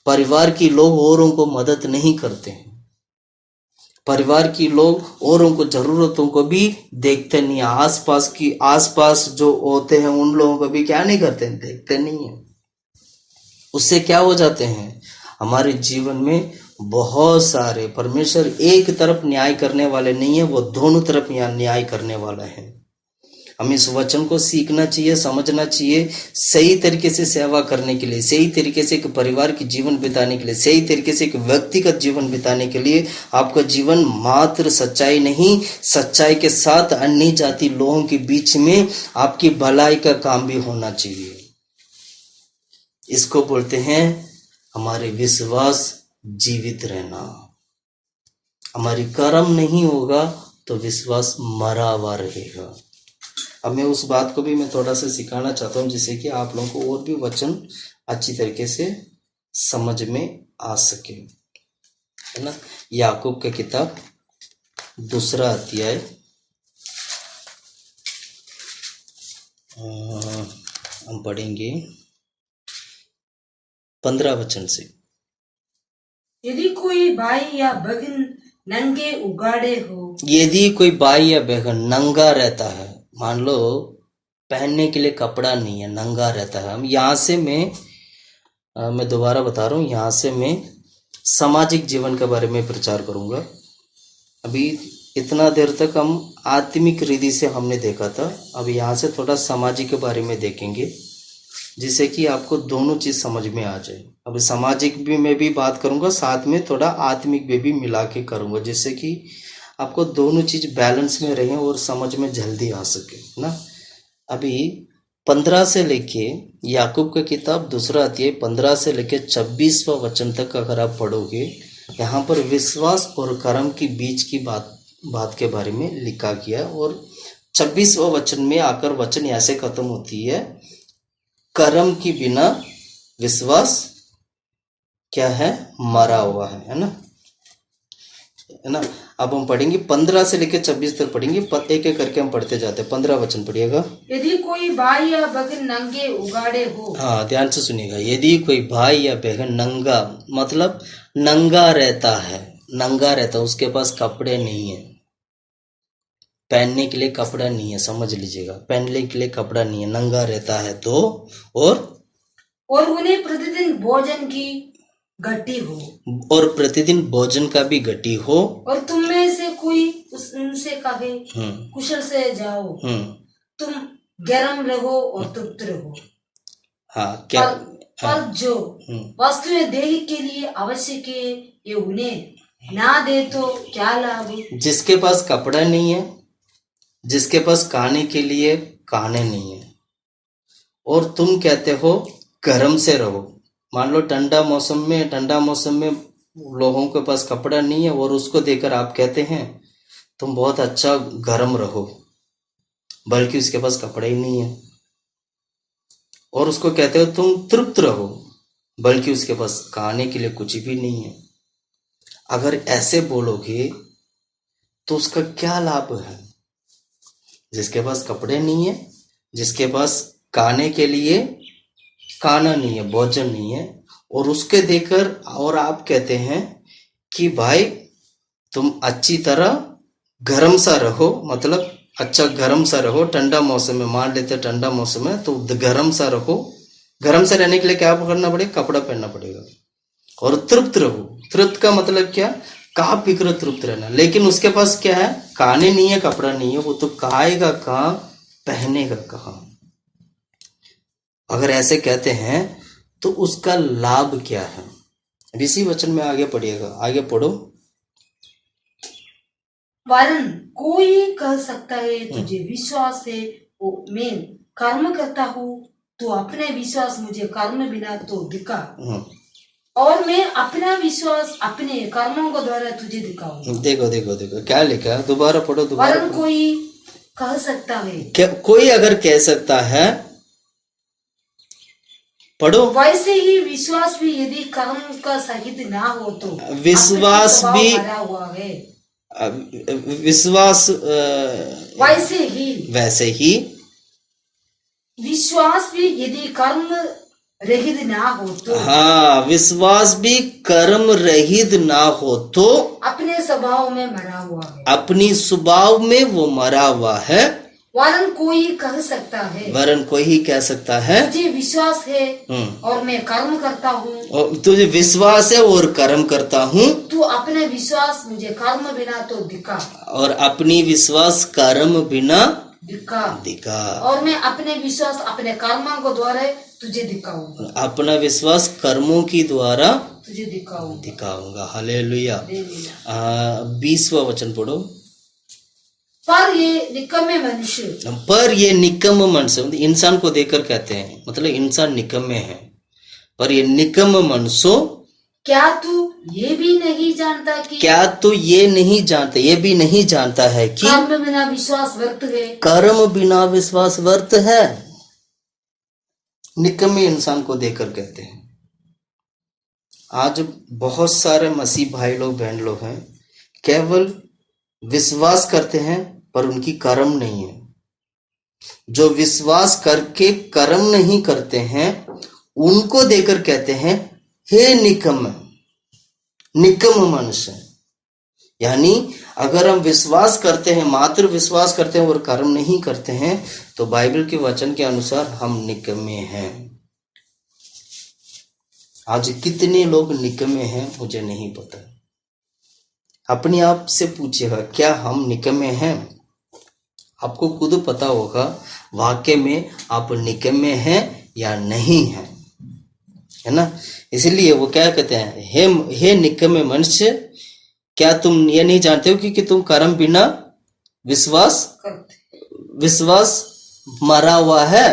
परिवार की लोग औरों को मदद नहीं करते हैं। परिवार की लोग औरों को जरूरतों को भी देखते नहीं है। आसपास जो होते हैं उन लोगों को भी क्या नहीं करते हैं? देखते नहीं है। उससे क्या हो जाते हैं? हमारे जीवन में बहुत सारे, परमेश्वर एक तरफ न्याय करने वाले नहीं है, वो दोनों तरफ न्याय करने वाला है। हमें इस वचन को सीखना चाहिए, समझना चाहिए। सही तरीके से सेवा करने के लिए, सही तरीके से एक परिवार की जीवन बिताने के लिए, सही तरीके से एक व्यक्तिगत जीवन बिताने के लिए आपका जीवन मात्र सच्चाई नहीं, सच्चाई के साथ अन्य जाति लोगों के बीच में आपकी भलाई का काम भी होना चाहिए। इसको बोलते हैं हमारे विश्वास जीवित रहना। हमारी कर्म नहीं होगा तो विश्वास मरा हुआ रहेगा। अब मैं उस बात को भी मैं थोड़ा सा सिखाना चाहता हूँ जिससे कि आप लोगों को और भी वचन अच्छी तरीके से समझ में आ सके, है ना। याकूब की किताब 2 अध्याय हम पढ़ेंगे 15 वचन से। यदि कोई भाई या बहन नंगे उगाड़े हो, यदि कोई भाई या बहन नंगा रहता है, मान लो पहनने के लिए कपड़ा नहीं है, नंगा रहता है। हम यहाँ से मैं दोबारा बता रहा हूँ, यहाँ से मैं सामाजिक जीवन के बारे में प्रचार करूँगा। अभी इतना देर तक हम आत्मिक रीति से हमने देखा था, अब यहाँ से थोड़ा सामाजिक के बारे में देखेंगे जिससे कि आपको दोनों चीज़ समझ में आ जाए। अब सामाजिक भी मैं भी बात करूँगा, साथ में थोड़ा आत्मिक भी मिला के करूँगा जिससे कि आपको दोनों चीज बैलेंस में रहे और समझ में जल्दी आ सके ना। अभी 15 से लेके याकूब की किताब 2 अध्याय 15 से लेके 26वां वचन तक अगर आप पढ़ोगे, यहाँ पर विश्वास और कर्म के बीच की बात के बारे में लिखा गया। और 26वां वचन में आकर वचन ऐसे खत्म होती है, कर्म के बिना विश्वास क्या है? मरा हुआ है ना, है ना। अब हम पढ़ेंगे 15 से लेकर 26 तक पढ़ेंगे, एक एक करके हम पढ़ते जाते हैं। 15 वचन पढ़िएगा। यदि कोई भाई या बहन नंगे उगाड़े हो, हाँ ध्यान से सुनिएगा। यदि कोई भाई या बहन नंगा मतलब नंगा रहता है, नंगा रहता है, उसके पास कपड़े नहीं है, पहनने के लिए कपड़ा नहीं है, समझ लीजिएगा, पहनने के लिए कपड़ा नहीं है, नंगा रहता है तो और उन्हें प्रतिदिन भोजन की घटी हो, और प्रतिदिन भोजन का भी घटी हो, और तुम में से कोई उनसे कहे कुशल से जाओ, तुम गर्म रहो और तृप्त रहो। हाँ क्या पर जो वस्तुएं देह के लिए आवश्यक है ये उन्हें ना दे तो क्या लाभ। जिसके पास कपड़ा नहीं है, जिसके पास खाने के लिए खाने नहीं है, और तुम कहते हो गर्म से रहो। मान लो ठंडा मौसम में लोगों के पास कपड़ा नहीं है और उसको देकर आप कहते हैं तुम बहुत अच्छा गर्म रहो, बल्कि उसके पास कपड़ा ही नहीं है। और उसको कहते हो तुम तृप्त रहो, बल्कि उसके पास खाने के लिए कुछ भी नहीं है। अगर ऐसे बोलोगे तो उसका क्या लाभ है? जिसके पास कपड़े नहीं है, जिसके पास खाने के लिए खाना नहीं है, भोजन नहीं है, और उसके देकर और आप कहते हैं कि भाई तुम अच्छी तरह गर्म सा रहो, मतलब अच्छा गर्म सा रहो। ठंडा मौसम में, मान लेते ठंडा मौसम है तो गर्म सा रहो। गर्म सा रहने के लिए क्या करना पड़ेगा? कपड़ा पहनना पड़ेगा। और तृप्त रहो, तृप्त का मतलब क्या? कहाँ फिक्र तृप्त रहना। लेकिन उसके पास क्या है? खाने नहीं है, कपड़ा नहीं है, वो तो खाएगा कहाँ, पहनेगा कहाँ? अगर ऐसे कहते हैं तो उसका लाभ क्या है? इसी वचन में आगे पढ़िएगा, आगे पढ़ो। वरन कोई कह सकता है तुझे विश्वास है मैं कर्म करता हूँ, तो अपने विश्वास मुझे कर्म बिना तो दिखा, और मैं अपना विश्वास अपने कर्मों के द्वारा तुझे दिखाऊंगा। देखो देखो देखो क्या लिखा है, दोबारा पढ़ो, दोबारा वरन कोई कह सकता है, क्या कोई अगर कह सकता है, पढ़ो। वैसे ही विश्वास भी यदि कर्म का सहित ना हो तो विश्वास अपने भी स्वभाव भरा हुआ है। विश्वास वैसे ही विश्वास भी यदि कर्म रहित ना हो तो, हाँ, विश्वास भी कर्म रहित ना हो तो अपने स्वभाव में मरा हुआ है, अपनी स्वभाव में वो मरा हुआ है। वरन कोई कह सकता है, वरन कोई ही कह सकता है, मुझे विश्वास है और मैं कर्म करता हूँ, और तुझे विश्वास है और कर्म करता हूँ, तू अपने विश्वास मुझे कर्म बिना तो दिखा, और अपनी विश्वास कर्म बिना दिखा, और मैं अपने विश्वास अपने कर्मों को द्वारा तुझे दिखाऊंगा, अपना विश्वास कर्मों की द्वारा तुझे दिखाऊंगा। हालेलुया। 20वां वचन पढ़ो। पर ये निकम्मे मनुष्य, पर ये निकम्म मनुष्य, इंसान को देखकर कहते हैं, मतलब इंसान निकम्मे है। पर ये निकम्म मनुष्य, क्या तू ये भी नहीं जानता कि, क्या तू ये नहीं जानता, ये भी नहीं जानता है कि कर्म बिना विश्वास व्यर्थ है। कर्म बिना विश्वास व्यर्थ है। निकम्मे इंसान को देखकर कहते हैं। आज बहुत सारे मसीह भाई लोग बहन लोग हैं, केवल विश्वास करते हैं पर उनकी कर्म नहीं है। जो विश्वास करके कर्म नहीं करते हैं उनको देकर कहते हैं हे निकम्म मनुष्य। यानी अगर हम विश्वास करते हैं, मात्र विश्वास करते हैं और कर्म नहीं करते हैं, तो बाइबल के वचन के अनुसार हम निकम्मे हैं। आज कितने लोग निकम्मे हैं मुझे नहीं पता। अपने आप से पूछिएगा, क्या हम निकम्मे हैं? आपको खुद पता होगा वाकई में आप निकम्मे हैं या नहीं हैं, है ना। इसलिए वो क्या कहते हैं, हे निकम्मे मनुष्य, क्या तुम ये नहीं जानते हो कि तुम कर्म बिना विश्वास मरा हुआ है।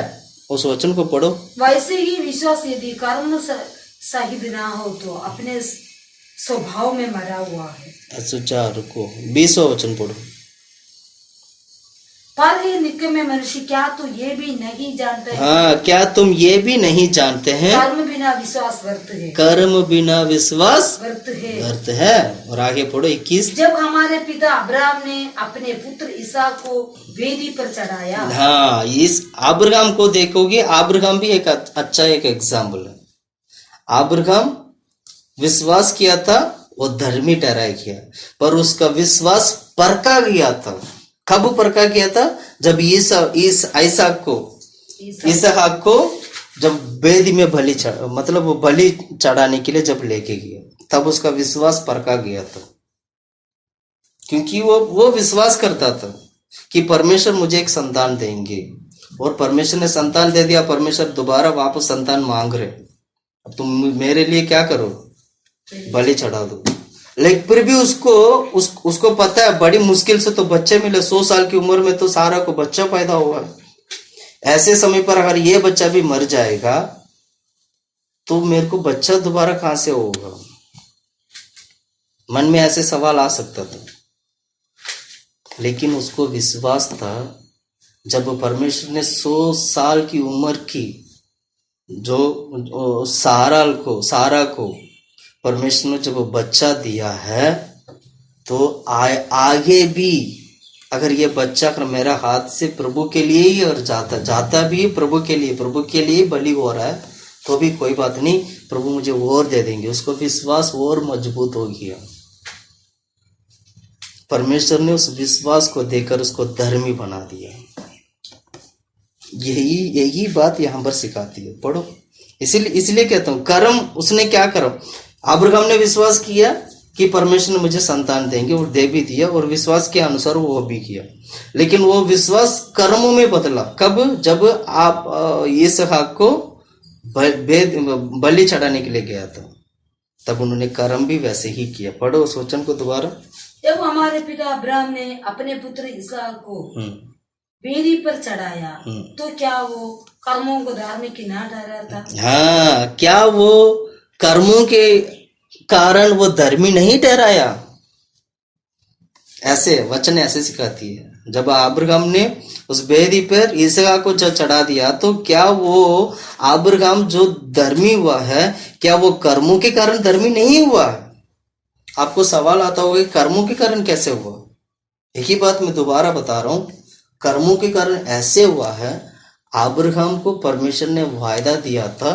उस वचन को पढ़ो। वैसे ही विश्वास यदि कर्म सहित ना हो तो अपने स्वभाव में मरा हुआ है। अच्छा रुको, 20वां वचन पढ़ो। पर हे निकम्मे मनुष्य, क्या तू ये भी नहीं जानता है, हाँ, क्या तुम ये भी नहीं जानते हैं कर्म बिना विश्वास व्यर्थ है। कर्म बिना विश्वास व्यर्थ है। और आगे पढ़ो 21। जब हमारे पिता अब्राहम ने अपने पुत्र इसहाक को वेदी पर चढ़ाया। हाँ, इस अब्राहम को देखोगे, अब्राहम भी एक अच्छा एक एग्जाम्पल है। अब्राहम विश्वास किया था, वो धर्मी ठहराया गया, पर उसका विश्वास परखा गया था। कब परखा गया था? जब इसहाक को जब वेदी में बलि मतलब वो बलि चढ़ाने के लिए जब लेके गया, तब उसका विश्वास परखा गया था। क्योंकि वो विश्वास करता था कि परमेश्वर मुझे एक संतान देंगे, और परमेश्वर ने संतान दे दिया, परमेश्वर दोबारा वापस संतान मांग रहे, अब तुम मेरे लिए क्या करो, बलि चढ़ा दो। लेकिन फिर भी उसको पता है बड़ी मुश्किल से तो बच्चे मिले, 100 साल की उम्र में तो सारा को बच्चा पैदा हुआ। ऐसे समय पर अगर ये बच्चा भी मर जाएगा तो मेरे को बच्चा दोबारा कहां से होगा, मन में ऐसे सवाल आ सकता था। लेकिन उसको विश्वास था, जब परमेश्वर ने 100 साल की उम्र की जो सारा को परमेश्वर ने जब बच्चा दिया है, तो आगे भी अगर ये बच्चा अगर मेरा हाथ से प्रभु के लिए ही अगर जाता भी प्रभु के लिए बलि हो रहा है, तो भी कोई बात नहीं, प्रभु मुझे और दे देंगे। उसको विश्वास और मजबूत हो गया। परमेश्वर ने उस विश्वास को देकर उसको धर्मी बना दिया। यही बात यहां पर सिखाती है, पढ़ो। इसलिए कहता हूं, कर्म उसने क्या कर्म, अब्राहम ने विश्वास किया कि परमेश्वर ने मुझे संतान देंगे और दे भी दिया, और विश्वास के अनुसार वो भी किया। लेकिन वो विश्वास कर्मों में बदला कब, जब आप इसहाक को बलि चढ़ाने के लिए गया था, तब उन्होंने कर्म भी वैसे ही किया। पढ़ो उस वचन को दोबारा। जब हमारे पिता अब्राहम ने अपने पुत्र इसहाक को वेदी पर चढ़ाया, तो क्या वो कर्मों को धार्मिक ना ठहरा था? हाँ, क्या वो कर्मों के कारण वो धर्मी नहीं ठहराया? ऐसे वचन ऐसे सिखाती है। जब अब्राहम ने उस वेदी पर इसहाक को जब चढ़ा दिया, तो क्या वो अब्राहम जो धर्मी हुआ है, क्या वो कर्मों के कारण धर्मी नहीं हुआ? आपको सवाल आता होगा कि कर्मों के कारण कैसे हुआ? यही बात मैं दोबारा बता रहा हूं, कर्मों के कारण ऐसे हुआ है। अब्राहम को परमेश्वर ने वायदा दिया था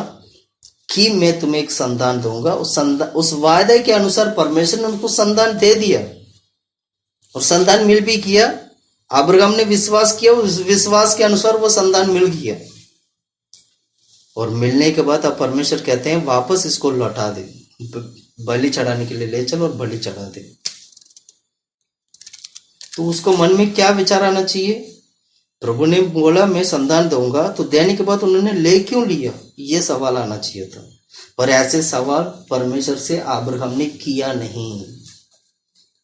कि मैं तुम्हें एक संतान दूंगा। उस वायदे के अनुसार परमेश्वर ने उनको संतान दे दिया और संतान मिल भी किया। अब्राहम ने विश्वास किया, उस विश्वास के अनुसार वो संतान मिल गया। और मिलने के बाद अब परमेश्वर कहते हैं वापस इसको लौटा दे, बलि चढ़ाने के लिए ले चल और बलि चढ़ा दे। तो उसको मन में क्या विचार आना चाहिए? प्रभु ने बोला मैं संतान दूंगा, तो देने के बाद उन्होंने ले क्यों लिया, ये सवाल आना चाहिए था। पर ऐसे सवाल परमेश्वर से अब्राहम ने किया नहीं।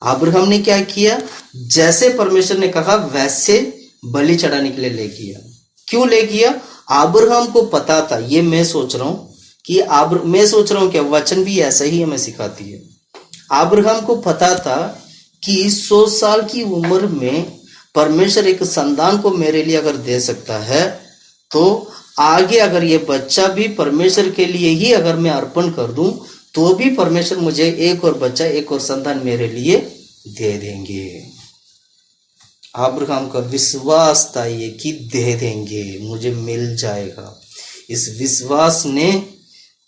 अब्राहम ने क्या किया, जैसे परमेश्वर ने कहा वैसे बलि चढ़ाने के लिए ले किया। क्यों ले किया? अब्राहम को पता था, ये मैं सोच रहा हूं कि वचन भी ऐसा ही हमें सिखाती है। अब्राहम को पता था कि 100 साल की उम्र में परमेश्वर एक संतान को मेरे लिए अगर दे सकता है, तो आगे अगर ये बच्चा भी परमेश्वर के लिए ही अगर मैं अर्पण कर दूं, तो भी परमेश्वर मुझे एक और बच्चा, एक और संतान मेरे लिए दे देंगे। अब्राहम का विश्वास था ये कि दे देंगे, मुझे मिल जाएगा। इस विश्वास ने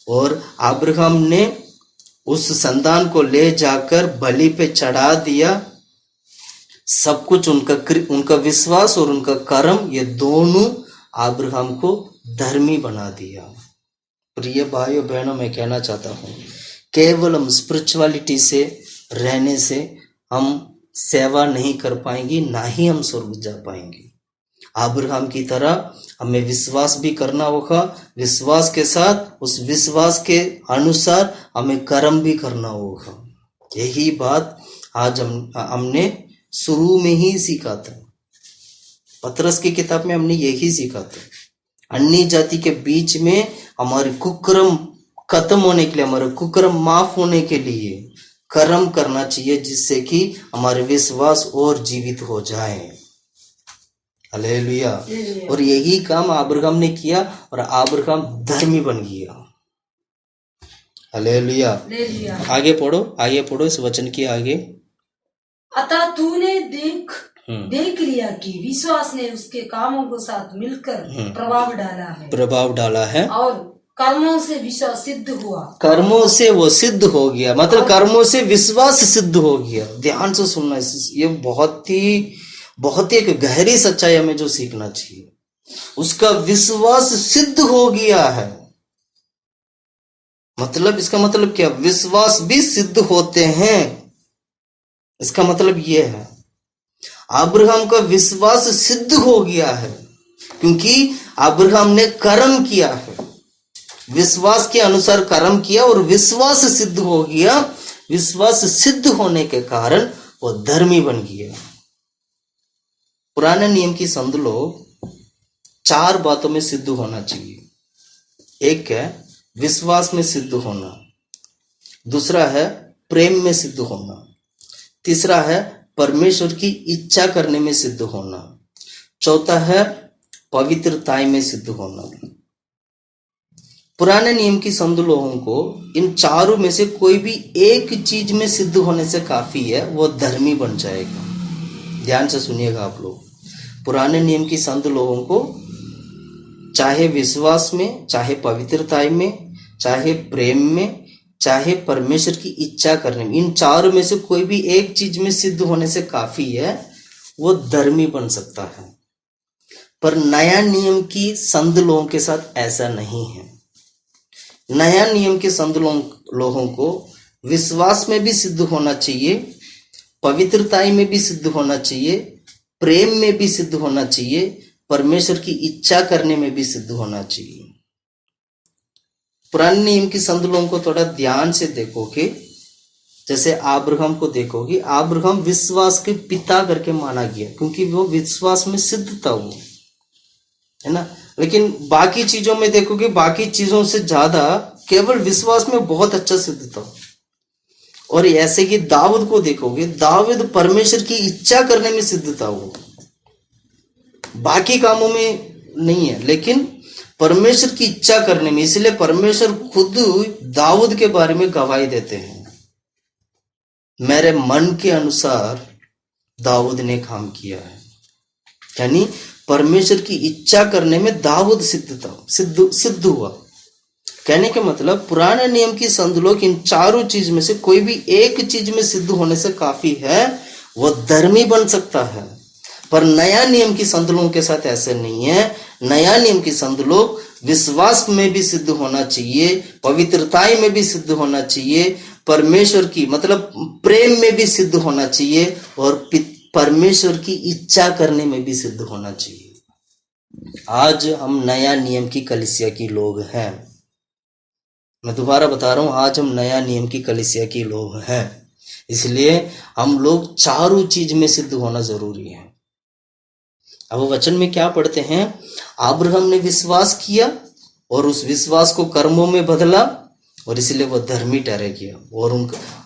और अब्राहम ने उस संतान को ले जाकर बलि पे चढ़ा दिया। सब कुछ उनका विश्वास और उनका कर्म, ये दोनों अब्राहम को धर्मी बना दिया। प्रिय भाइयों बहनों, मैं कहना चाहता हूँ, केवल हम स्पिरिचुअलिटी से रहने से हम सेवा नहीं कर पाएंगे, ना ही हम स्वर्ग जा पाएंगे। अब्राहम की तरह हमें विश्वास भी करना होगा, विश्वास के साथ उस विश्वास के अनुसार हमें कर्म भी करना होगा। यही बात आज हमने शुरू में ही सीखा था। पतरस की किताब में हमने यही सीखा था। अन्य जाति के बीच में हमारे कुकर्म खत्म होने के लिए, हमारे कुकर्म माफ होने के लिए कर्म करना चाहिए, जिससे कि हमारे विश्वास और जीवित हो जाए। हालेलुया। और यही काम अब्राहम ने किया और अब्राहम धर्मी बन गया। हालेलुया। आगे पढ़ो इस वचन की आगे। अतः तूने देख लिया कि विश्वास ने उसके कामों के साथ मिलकर प्रभाव डाला है और कर्मों से विश्वास सिद्ध हुआ। कर्मों से वो सिद्ध हो गया, मतलब कर्मों से विश्वास सिद्ध हो गया। ध्यान से सुनना, ये बहुत ही एक गहरी सच्चाई हमें जो सीखना चाहिए। उसका विश्वास सिद्ध हो गया है, मतलब इसका मतलब क्या? विश्वास भी सिद्ध होते हैं। इसका मतलब यह है अब्राहम का विश्वास सिद्ध हो गया है। क्योंकि अब्राहम ने कर्म किया है, विश्वास के अनुसार कर्म किया और विश्वास सिद्ध हो गया। विश्वास सिद्ध होने के कारण वो धर्मी बन गया। पुराने नियम की समझ लो 4 बातों में सिद्ध होना चाहिए। एक है विश्वास में सिद्ध होना, दूसरा है प्रेम में सिद्ध होना, तीसरा है परमेश्वर की इच्छा करने में सिद्ध होना, चौथा है पवित्रताई में सिद्ध होना। पुराने नियम की संत लोगों को इन चारों में से कोई भी एक चीज में सिद्ध होने से काफी है, वो धर्मी बन जाएगा। ध्यान से सुनिएगा आप लोग। पुराने नियम की संत लोगों को चाहे विश्वास में, चाहे पवित्रताई में, चाहे प्रेम में, चाहे परमेश्वर की इच्छा करने में, इन चारों में से कोई भी एक चीज में सिद्ध होने से काफी है, वो धर्मी बन सकता है। पर नया नियम की संत लोगों के साथ ऐसा नहीं है। नया नियम के संत लोगों को विश्वास में भी सिद्ध होना चाहिए, पवित्रताई में भी सिद्ध होना चाहिए, प्रेम में भी सिद्ध होना चाहिए, परमेश्वर की इच्छा करने में भी सिद्ध होना चाहिए। पुराने नियम की संत लोगों को थोड़ा ध्यान से देखोगे, जैसे अब्राहम को देखोगे, अब्राहम विश्वास के पिता करके माना गया क्योंकि वो विश्वास में सिद्ध था, वो है ना। लेकिन बाकी चीजों में देखोगे, बाकी चीजों से ज्यादा केवल विश्वास में बहुत अच्छा सिद्ध था। और ऐसे कि दाऊद को देखोगे, दाऊद परमेश्वर की इच्छा करने में सिद्ध था, वो बाकी कामों में नहीं है, लेकिन परमेश्वर की इच्छा करने में। इसलिए परमेश्वर खुद दाऊद के बारे में गवाही देते हैं, मेरे मन के अनुसार दाऊद ने काम किया है। यानी परमेश्वर की इच्छा करने में दाऊद सिद्ध था, सिद्ध हुआ। कहने का मतलब पुराने नियम की संत लोग इन चारों चीज में से कोई भी एक चीज में सिद्ध होने से काफी है, वो धर्मी बन सकता है। पर नया नियम की संत लोगों के साथ ऐसे नहीं है। नया नियम की संत लोग विश्वास में भी सिद्ध होना चाहिए, पवित्रताई में भी सिद्ध होना चाहिए, परमेश्वर की मतलब प्रेम में भी सिद्ध होना चाहिए, और परमेश्वर की इच्छा करने में भी सिद्ध होना चाहिए। आज हम नया नियम की कलीसिया की लोग हैं। मैं दोबारा बता रहा हूं, आज हम नया नियम की कलीसिया की लोग हैं। इसलिए हम लोग चारों चीज में सिद्ध होना जरूरी है। अब वचन में क्या पढ़ते हैं? अब्राहम ने विश्वास किया और उस विश्वास को कर्मों में बदला, और इसलिए वह धर्मी ठहरा गया।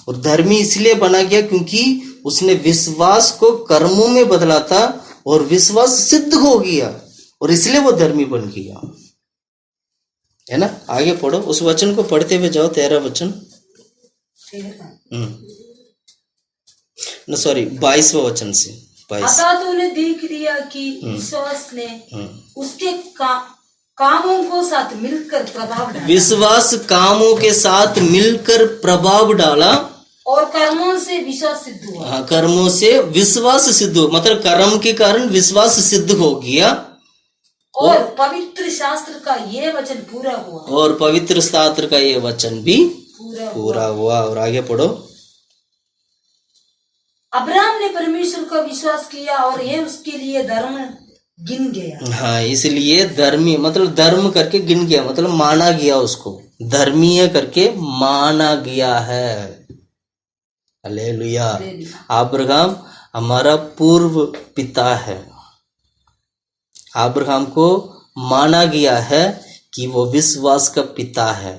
और धर्मी इसलिए बना गया क्योंकि उसने विश्वास को कर्मों में बदला था, और विश्वास सिद्ध हो गया, और इसलिए वो धर्मी बन गया। है ना? आगे पढ़ो, उस वचन को पढ़ते हुए जाओ। 13 वचन, 22वां वचन से 22। अतः तूने देख लिया कि विश्वास ने उसके कामों को साथ मिलकर प्रभाव डाला। विश्वास कामों के साथ मिलकर प्रभाव डाला, और कर्मों से विश्वास सिद्ध हुआ। हाँ, कर्मों से विश्वास सिद्ध हो, मतलब कर्म के कारण विश्वास सिद्ध हो गया, और पवित्र शास्त्र का ये वचन पूरा हुआ। और पवित्र शास्त्र का ये वचन भी पूरा हुआ। और आगे पढ़ो। अब्राहम ने परमेश्वर का विश्वास किया और ये उसके लिए धर्म गिन गया। हाँ, इसलिए धर्मी मतलब धर्म करके गिन गया, मतलब माना गया, उसको धर्मीय करके माना गया है। हालेलुया। अब्राहम हमारा पूर्व पिता है। अब्राहम को माना गया है कि वो विश्वास का पिता है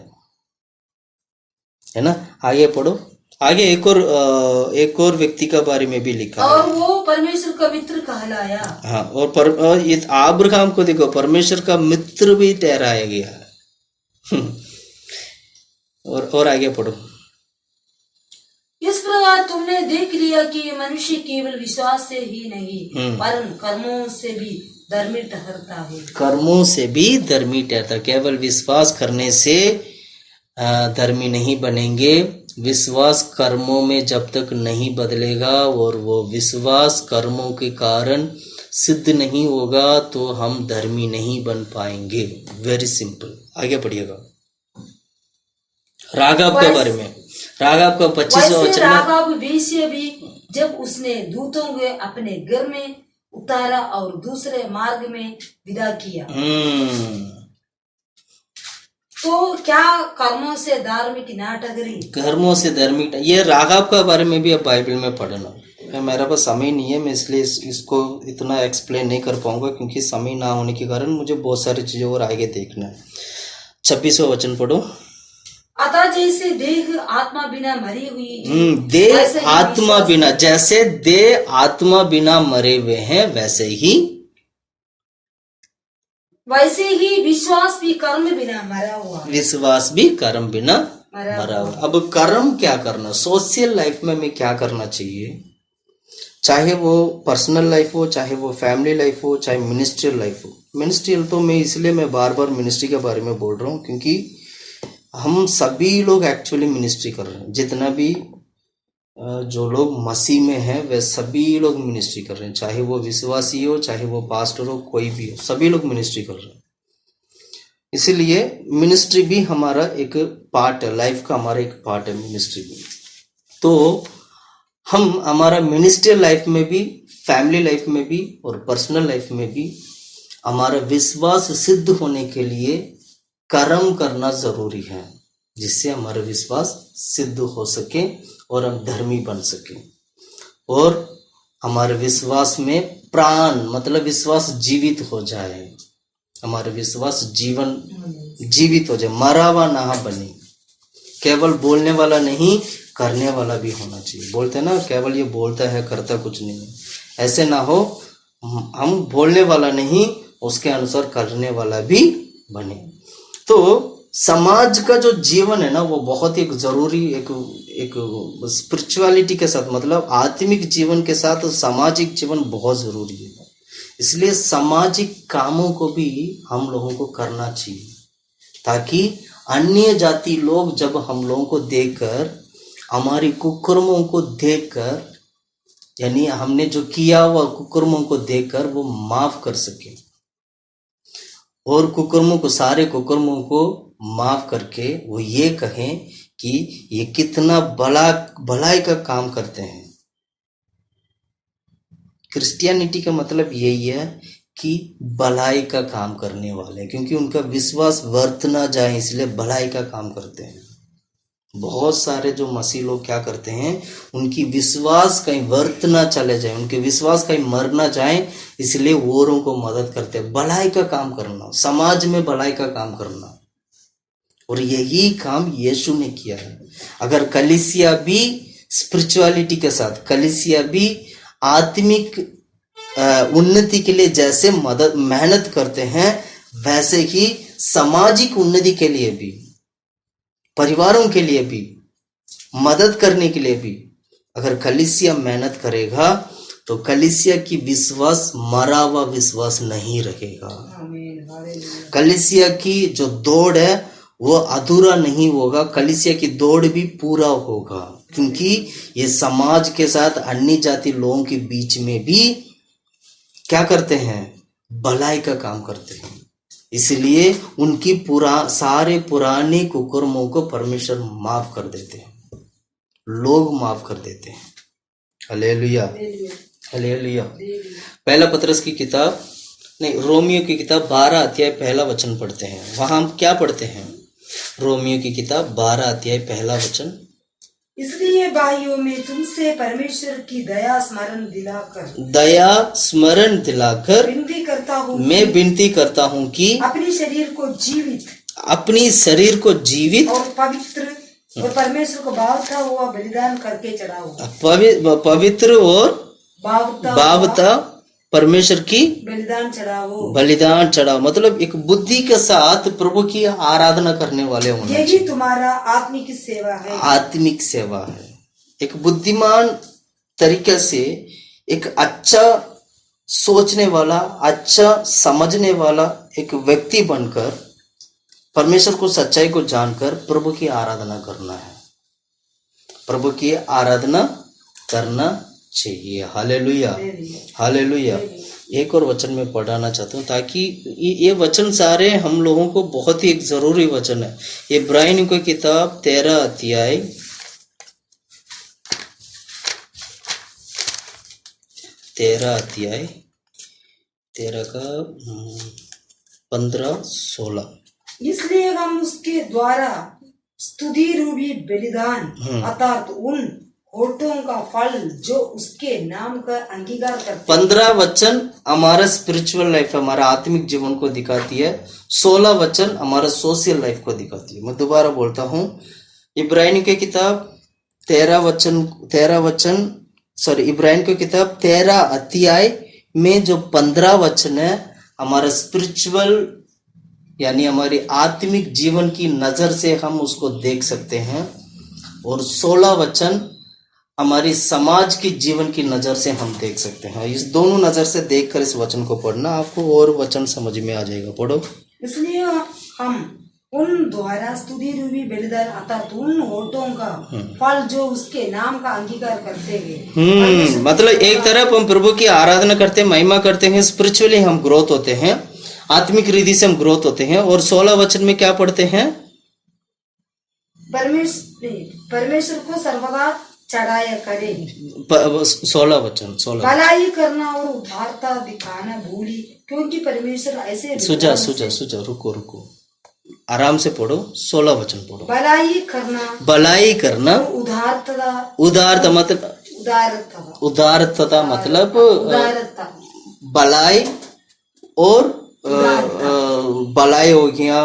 ना। आगे पढ़ो। आगे एक और व्यक्ति का बारे में भी लिखा है, और वो परमेश्वर का मित्र कहलाया। हाँ, और ये अब्राहम को देखो, परमेश्वर का मित्र भी ठहराया गया है। और आगे पढ़ो। इस प्रकार तुमने देख लिया कि मनुष्य केवल विश्वास से ही नहीं वरन कर्मों से भी धर्मी ठहरता है। कर्मों से भी धर्मी ठहरता। केवल विश्वास करने से धर्मी नहीं बनेंगे। विश्वास कर्मों में जब तक नहीं बदलेगा और वो विश्वास कर्मों के कारण सिद्ध नहीं होगा तो हम धर्मी नहीं बन पाएंगे। Very simple. आगे पढ़िएगा। राघव के बारे में, राघव का 25वां वचन में, राघव वेश्या भी जब उसने दूतों के अपने घर में उतारा और दूसरे मार्ग में विदा किया। तो क्या कर्मों से धार्मिक नाटगरी, कर्मों से धार्मिक, ये राघव का बारे में भी अब बाइबल में पढ़ना। मेरा पास समय नहीं है, मैं इसलिए इसको इतना एक्सप्लेन नहीं कर पाऊंगा, क्योंकि समय ना होने के कारण मुझे बहुत सारी चीजें और आगे देखना है। 26वां वचन पढ़ो। अतः जैसे देह आत्मा बिना मरी हुई, देह आत्मा बिना, जैसे देह आत्मा बिना मरे हुए हैं वैसे ही विश्वास भी कर्म बिना मरा हुआ, विश्वास भी कर्म बिना मरा हुआ। अब कर्म क्या करना, सोशल लाइफ में हमें क्या करना चाहिए, चाहे वो पर्सनल लाइफ हो, चाहे वो फैमिली लाइफ हो, चाहे मिनिस्ट्रियल लाइफ हो। मिनिस्ट्रियल तो मैं बार बार मिनिस्ट्री के बारे में बोल रहा हूँ, क्योंकि हम सभी लोग एक्चुअली मिनिस्ट्री कर रहे हैं। जितना भी जो लोग मसीह में हैं वे सभी लोग मिनिस्ट्री कर रहे हैं, चाहे वो विश्वासी हो, चाहे वो पास्टर हो, कोई भी हो, सभी लोग मिनिस्ट्री कर रहे हैं। इसीलिए मिनिस्ट्री भी हमारा एक पार्ट है, लाइफ का हमारा एक पार्ट है मिनिस्ट्री भी। तो हम हमारा मिनिस्ट्रियल लाइफ में भी, फैमिली लाइफ में भी और पर्सनल लाइफ में भी हमारा विश्वास सिद्ध होने के लिए कर्म करना जरूरी है, जिससे हमारा विश्वास सिद्ध हो सके और हम धर्मी बन सके, और हमारे विश्वास में प्राण मतलब विश्वास जीवित हो जाए, हमारा विश्वास जीवित हो जाए, मरा हुआ ना बने। केवल बोलने वाला नहीं, करने वाला भी होना चाहिए। बोलते ना, केवल ये बोलता है करता कुछ नहीं, ऐसे ना हो। हम बोलने वाला नहीं, उसके अनुसार करने वाला भी बने। तो समाज का जो जीवन है ना, वो बहुत ही जरूरी, एक स्पिरिचुअलिटी के साथ, मतलब आत्मिक जीवन के साथ सामाजिक जीवन बहुत जरूरी है। इसलिए सामाजिक कामों को भी हम लोगों को करना चाहिए, ताकि अन्य जाति लोग जब हम लोगों को देखकर, हमारी कुकर्मों को देखकर, यानी हमने जो किया हुआ कुकर्मों को देखकर वो माफ कर सके, और कुकर्मों को, सारे कुकर्मों को माफ करके वो ये कहें कि ये कितना भलाई का काम करते हैं। क्रिश्चियनिटी का मतलब यही है कि भलाई का काम करने वाले, क्योंकि उनका विश्वास व्यर्थ ना जाए इसलिए भलाई का काम करते हैं। बहुत सारे जो मसीह लोग क्या करते हैं, उनकी विश्वास कहीं व्यर्थ ना चले जाए, उनके विश्वास कहीं मर ना जाए, इसलिए औरों को मदद करते हैं। भलाई का काम करना, समाज में भलाई का काम करना, और यही काम यीशु ने किया है। अगर कलीसिया भी स्पिरिचुअलिटी के साथ, कलीसिया भी आत्मिक उन्नति के लिए जैसे मेहनत करते हैं, वैसे ही सामाजिक उन्नति के लिए भी, परिवारों के लिए भी, मदद करने के लिए भी अगर कलीसिया मेहनत करेगा, तो कलीसिया की विश्वास मरा हुआ विश्वास नहीं रहेगा। कलीसिया की जो दौड़ है वो अधूरा नहीं होगा, कलीसिया की दौड़ भी पूरा होगा, क्योंकि ये समाज के साथ अन्य जाति लोगों के बीच में भी क्या करते हैं, भलाई का काम करते हैं। इसलिए उनकी सारे पुराने कुकर्मों को परमेश्वर माफ कर देते हैं, लोग माफ कर देते हैं। Hallelujah, hallelujah. पहला पतरस की किताब नहीं, रोमियो की किताब 12 अध्याय पहला वचन पढ़ते हैं। वहां हम क्या पढ़ते हैं? रोमियो की किताब 12 अध्याय पहला वचन। इसलिए भाइयों में तुमसे परमेश्वर की दया स्मरण दिलाकर मैं विनती करता हूँ कि अपने शरीर को जीवित और पवित्र और परमेश्वर को भावता हुआ बलिदान करके चढ़ाओ। पवित्र और भावता परमेश्वर की बलिदान चढ़ाओ, मतलब एक बुद्धि के साथ प्रभु की आराधना करने वाले होना चाहिए। यही तुम्हारा आत्मिक सेवा है। आत्मिक सेवा है। एक बुद्धिमान तरीके से, एक अच्छा सोचने वाला, अच्छा समझने वाला एक व्यक्ति बनकर, परमेश्वर को, सच्चाई को जानकर प्रभु की आराधना करना है, प्रभु की आराधना करना चाहिए। Hallelujah, hallelujah. एक और वचन में पढ़ाना चाहता हूँ, ताकि ये वचन सारे हम लोगों को बहुत ही एक जरूरी वचन है। इब्रानियों की किताब 13 अध्याय 13 का 15, 16। इसलिए हम उसके द्वारा स्तुति रूपी बलिदान अर्थात उन होठों का फल जो उसके नाम का अंगीकार करते 15 वचन हमारा स्पिरिचुअल लाइफ, हमारा आत्मिक जीवन को दिखाती है। 16 वचन हमारा सोशल लाइफ को दिखाती है। मैं दोबारा बोलता हूँ, इब्रानियों की किताब 13 अध्याय में जो 15 वचन है हमारा स्पिरिचुअल यानी हमारी आत्मिक जीवन की नजर से हम उसको देख सकते हैं, और 16 वचन हमारी समाज की जीवन की नजर से हम देख सकते हैं। इस दोनों नजर से देखकर इस वचन को पढ़ना, आपको और वचन समझ में आ जाएगा। पढ़ो। इसलिए हम उन द्वारा स्तुति रूपी बलिदान अर्थात उन होठों का फल जो उसके नाम का अंगीकार करते हैं। मतलब एक तरफ हम प्रभु की आराधना करते हैं, महिमा करते हैं, स्पिरिचुअली हम ग्रोथ होते हैं, आत्मिक रीति से हम ग्रोथ होते हैं। और 16 वचन में क्या पढ़ते हैं? परमेश्वर को सर्वदा चढ़ाया करे। 16 वचन 16 भलाई करना और उदारता दिखाना भूली, क्योंकि परमेश्वर ऐसे सुझा रुको आराम से पढ़ो। 16 वचन पढ़ो। भलाई करना उदारता मतलब भलाई और भलाई हो गया,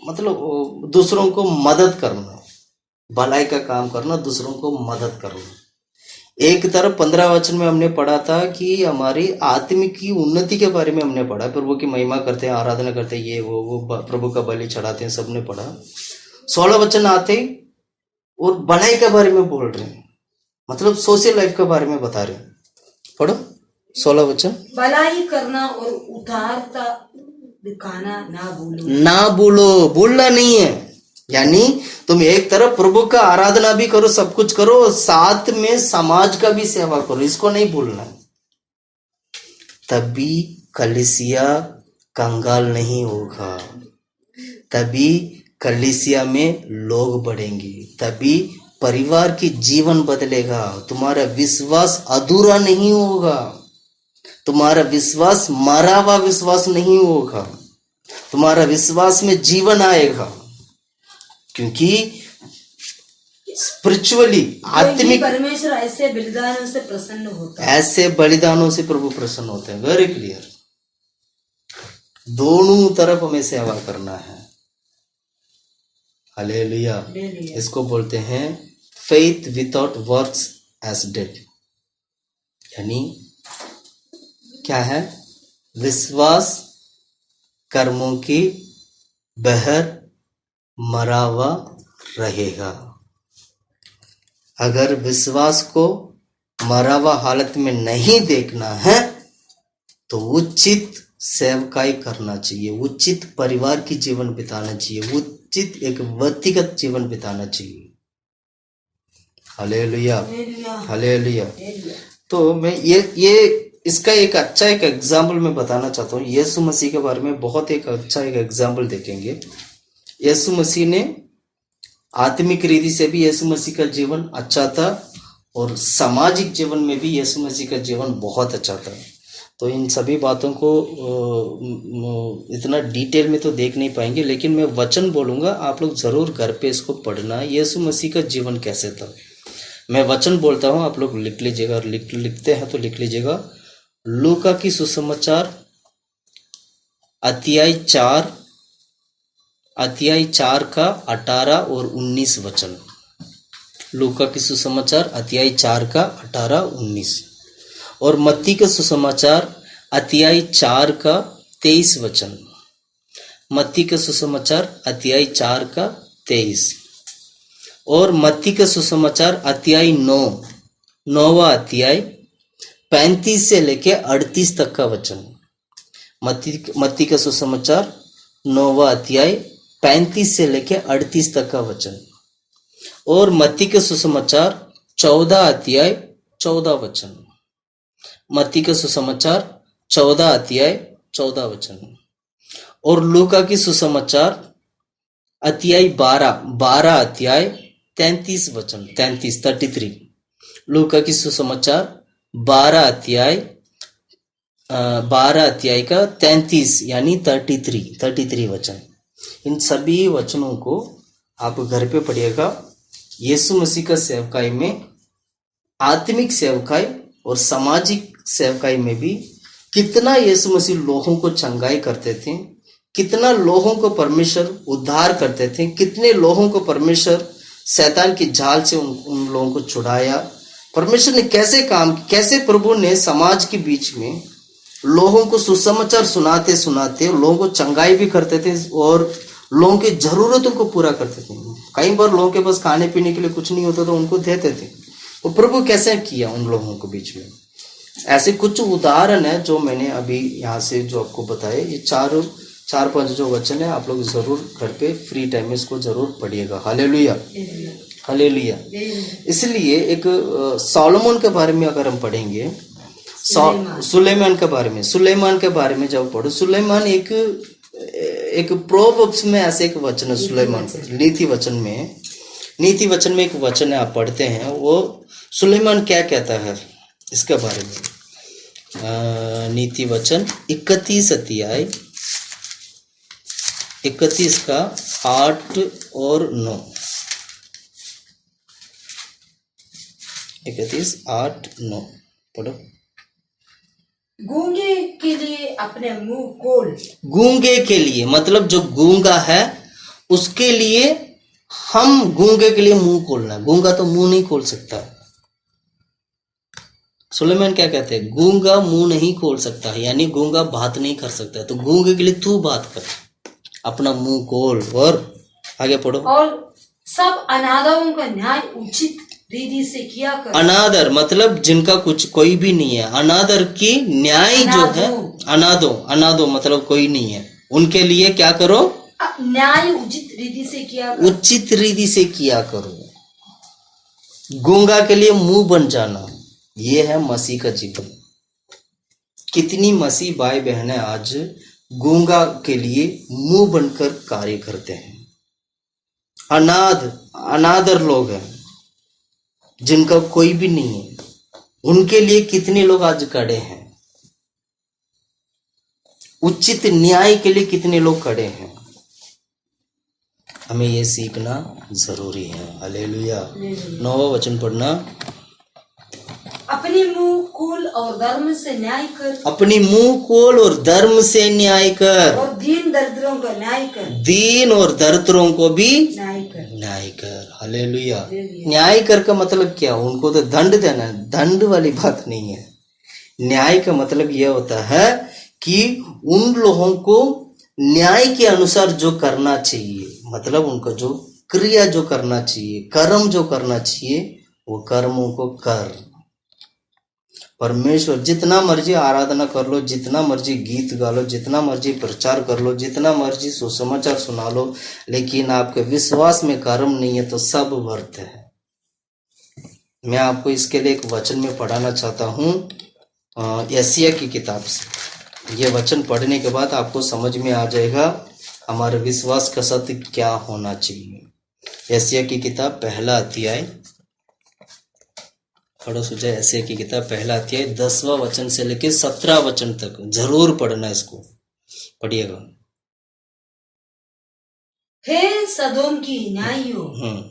मतलब दूसरों को मदद करना, भलाई का काम करना, दूसरों को मदद करना। एक तरफ 15 वचन में हमने पढ़ा था कि हमारी आत्मिक की उन्नति के बारे में हमने पढ़ा, प्रभु की महिमा करते हैं, आराधना करते हैं, ये वो प्रभु का बलि चढ़ाते हैं, सबने पढ़ा। 16 वचन आते और भलाई के बारे में बोल रहे हैं, मतलब सोशल लाइफ के बारे में बता रहे हैं। पढ़ो 16 वचन। भलाई करना और उदारता दिखाना ना भूलो, भूलना नहीं है। यानी तुम एक तरफ प्रभु का आराधना भी करो, सब कुछ करो, साथ में समाज का भी सेवा करो, इसको नहीं भूलना। तभी कलीसिया कंगाल नहीं होगा, तभी कलीसिया में लोग बढ़ेंगे, तभी परिवार की जीवन बदलेगा, तुम्हारा विश्वास अधूरा नहीं होगा, तुम्हारा विश्वास मरा हुआ विश्वास नहीं होगा, तुम्हारा विश्वास में जीवन आएगा। क्योंकि स्पिरिचुअली आत्मिक परमेश्वर ऐसे बलिदानों से प्रसन्न होता है, ऐसे बलिदानों से प्रभु प्रसन्न होते हैं। Very clear. दोनों तरफ हमें सेवा करना है। हालेलुया। इसको बोलते हैं faith without works is dead. यानी क्या है? विश्वास कर्मों की बहर मरा हुआ रहेगा। अगर विश्वास को मरा हुआ हालत में नहीं देखना है तो उचित सेवकाई करना चाहिए, उचित परिवार की जीवन बिताना चाहिए, उचित एक व्यक्तिगत जीवन बिताना चाहिए। Hallelujah, hallelujah. तो मैं ये इसका एक अच्छा एक एग्जाम्पल मैं बताना चाहता हूँ। यीशु मसीह के बारे में बहुत एक अच्छा एक एग्जाम्पल देखेंगे। यीशु मसीह ने आत्मिक रीति से भी यीशु मसीह का जीवन अच्छा था और सामाजिक जीवन में भी यीशु मसीह का जीवन बहुत अच्छा था। तो इन सभी बातों को इतना डिटेल में तो देख नहीं पाएंगे, लेकिन मैं वचन बोलूँगा, आप लोग ज़रूर घर पे इसको पढ़ना। यीशु मसीह का जीवन कैसे था, मैं वचन बोलता हूँ, आप लोग लिख लीजिएगा, लिखते हैं तो लिख लीजिएगा। लूका की सुसमाचार अध्याय 4 का 18 और 19 वचन। लूका की सुसमाचार अध्याय 4 का 18, 19 और मत्ती के सुसमाचार अध्याय 4 का 23 वचन। मत्ती के सुसमाचार अध्याय 4 का 23 और मत्ती के सुसमाचार अध्याय 9वां अध्याय 35 से लेके 38 तक का वचन। मत्ती का सुसमाचार 9वां अध्याय 35 से लेके 38 तक का वचन और मत्ती के सुसमाचार 14 अध्याय 14 वचन। मत्ती के सुसमाचार 14 अध्याय 14 वचन और लूका की सुसमाचार अध्याय 12 अध्याय 33 वचन, 33। लूका की सुसमाचार 12 अध्याय 12 अध्याय का 33 यानी 33 वचन। इन सभी वचनों को आप घर पे पढ़िएगा। यीशु मसीह का सेवकाई में, आत्मिक सेवकाई और सामाजिक सेवकाई में भी कितना यीशु मसीह लोगों को चंगाई करते थे, कितना लोगों को परमेश्वर उद्धार करते थे, कितने लोगों को परमेश्वर शैतान की जाल से उन लोगों को छुड़ाया। परमेश्वर ने कैसे काम, कैसे प्रभु ने समाज के बीच में लोगों को सुसमाचार सुनाते सुनाते लोगों को चंगाई भी करते थे और लोगों की जरूरतों को पूरा करते थे। कई बार लोगों के पास खाने पीने के लिए कुछ नहीं होता तो उनको देते थे। वो प्रभु कैसे किया उन लोगों को बीच में। ऐसे कुछ उदाहरण है जो मैंने अभी यहाँ से जो आपको बताया। ये चार पांच जो वचन है आप लोग जरूर घर पे फ्री टाइम में इसको जरूर पढ़िएगा। Hallelujah, hallelujah. इसलिए एक सोलोमन के बारे में अगर हम पढ़ेंगे, सुलेमान के बारे में जब पढ़ो, सुलेमान एक प्रोवर्ब्स में ऐसे एक वचन है सुलेमान, नीति वचन में एक वचन है, आप पढ़ते हैं वो सुलेमान क्या कहता है इसके बारे में। नीति वचन 31 अध्याय 31 का 8 और 9, 31 8 9 पढ़ो। गूंगे के लिए अपने मुंह खोल। गूंगे के लिए मतलब जो गूंगा है उसके लिए, हम गूंगे के लिए मुंह खोलना। गूंगा तो मुंह नहीं खोल सकता। सुलेमान क्या कहते हैं, गूंगा मुंह नहीं खोल सकता है, यानी गूंगा बात नहीं कर सकता। तो गूंगे के लिए तू बात कर, अपना मुंह खोल। और आगे पढ़ो। और सब अनाथों का न्याय उचित रीति से किया कर। अनादर मतलब जिनका कुछ कोई भी नहीं है, अनादर की न्याय जो है, अनादो मतलब कोई नहीं है, उनके लिए क्या करो, न्याय उचित रीति से किया कर। उचित रीति से किया करो। गूंगा के लिए मुंह बन जाना, ये है मसीह का जीवन। कितनी मसीह भाई बहनें आज गूंगा के लिए मुंह बनकर कार्य करते हैं। अनादर लोग हैं जिनका कोई भी नहीं है, उनके लिए कितने लोग आज खड़े हैं। उचित न्याय के लिए कितने लोग खड़े हैं। हमें ये सीखना जरूरी है। हालेलुया। 9वां वचन पढ़ना। अपनी मुंह खोल और धर्म से न्याय कर। अपनी मुंह खोल और धर्म से न्याय कर। और दीन दरिद्रों का न्याय कर। दीन और दरिद्रों को भी न्याय कर। न्याय कर। हालेलुया। न्याय कर का मतलब क्या, उनको तो दंड देना है, दंड वाली बात नहीं है। न्याय का मतलब यह होता है कि उन लोगों को न्याय के अनुसार जो करना चाहिए, मतलब उनका जो क्रिया जो करना चाहिए, कर्म जो करना चाहिए, वो कर्मों को कर। परमेश्वर जितना मर्जी आराधना कर लो, जितना मर्जी गीत गा लो, जितना मर्जी प्रचार कर लो, जितना मर्जी सुसमाचार सुना लो, लेकिन आपके विश्वास में कर्म नहीं है तो सब व्यर्थ है। मैं आपको इसके लिए एक वचन में पढ़ाना चाहता हूँ यशायाह की किताब से। ये वचन पढ़ने के बाद आपको समझ में आ जाएगा हमारे विश्वास का सत्य क्या होना चाहिए। यशायाह की किताब पहला अध्याय, पढ़ो सुझाव। यशायाह की किताब पहला अध्याय 10वां वचन से लेकर 17 वचन तक जरूर पढ़ना, इसको पढ़िएगा। हे सदोम की न्यायियों,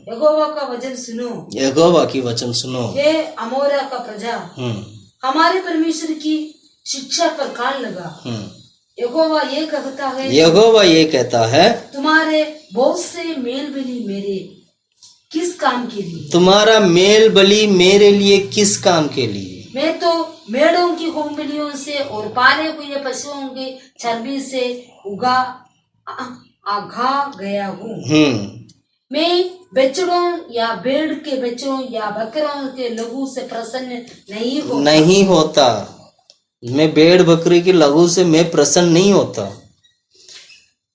यहोवा का वचन सुनो। यहोवा की वचन सुनो। हे अमोरा का प्रजा, हमारे परमेश्वर की शिक्षा पर कान लगा। यहोवा ये कहता है, यहोवा ये कहता है, तुम्हारे बहुत से मेल बलि मेरे किस काम के लिए? तुम्हारा मेल बलि मेरे लिए किस काम के लिए? मैं तो मेढ़ों की होम बलियों से और पाले हुए पशुओं के चर्बी से आघा गया हूँ। मैं बछड़ों या भेड़ के बच्चों या बकरों के लहू से प्रसन्न नहीं होता। मैं भेड़ बकरी की लहू से मैं प्रसन्न नहीं होता।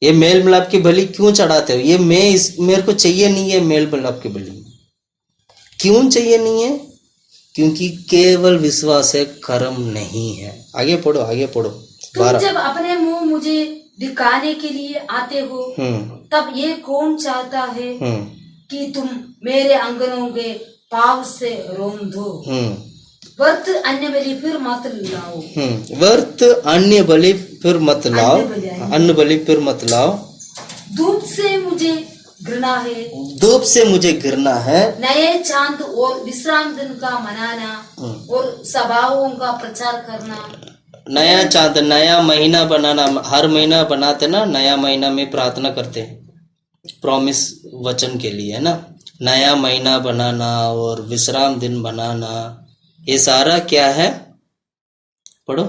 ये मेल मिलाप की बलि क्यों चढ़ाते हो? ये मेरे को चाहिए नहीं है। मेल मिलाप की बलि क्यों चाहिए नहीं है? क्योंकि केवल विश्वास है, कर्म नहीं है। आगे पढ़ो, आगे पढ़ो। तुम जब अपने मुंह मुझे दिखाने के लिए आते हो, तब ये कौन चाहता है कि तुम मेरे अंगनों के पाव से रोम दो? व्रत अन्य बलि फिर मत लाओ। व्रत अन्य बलि फिर मत लाओ, अन्न बलि फिर मत लाओ। धूप से मुझे घृणा है, धूप से मुझे घृणा है। नए चांद और विश्राम दिन का मनाना और सभाओं का प्रचार करना। नया चांद, नया महीना बनाना, हर महीना बनाते ना, नया महीना में प्रार्थना करते प्रॉमिस वचन के लिए, है ना। नया महीना बनाना और विश्राम दिन बनाना, ये सारा क्या है? पढ़ो।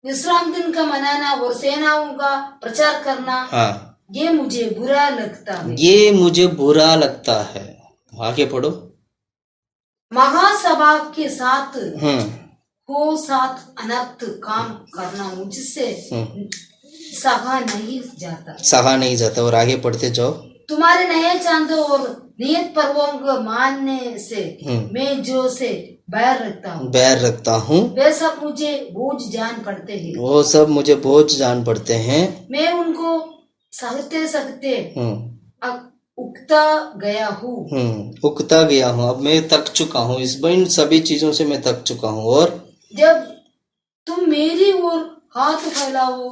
विश्राम दिन का मनाना और सेनाओं का प्रचार करना, हाँ, ये मुझे बुरा लगता है। ये मुझे बुरा लगता है। आगे पढ़ो। महासभा के साथ हम्म साथ अनर्थ काम करना मुझसे सहा नहीं जाता। सहा नहीं जाता। और आगे पढ़ते जाओ। तुम्हारे नए चांद और नियत पर्वों को मानने से मैं जो से बैर रखता हूँ, वे सब मुझे बोझ जान पड़ते हैं। वो सब मुझे बोझ जान पड़ते हैं। मैं उनको सहते सहते उगता गया हूँ। उगता गया हूँ। अब मैं थक चुका हूँ, इन सभी चीजों से मैं थक चुका हूँ। और जब तुम मेरी ओर हाथ फैलाओ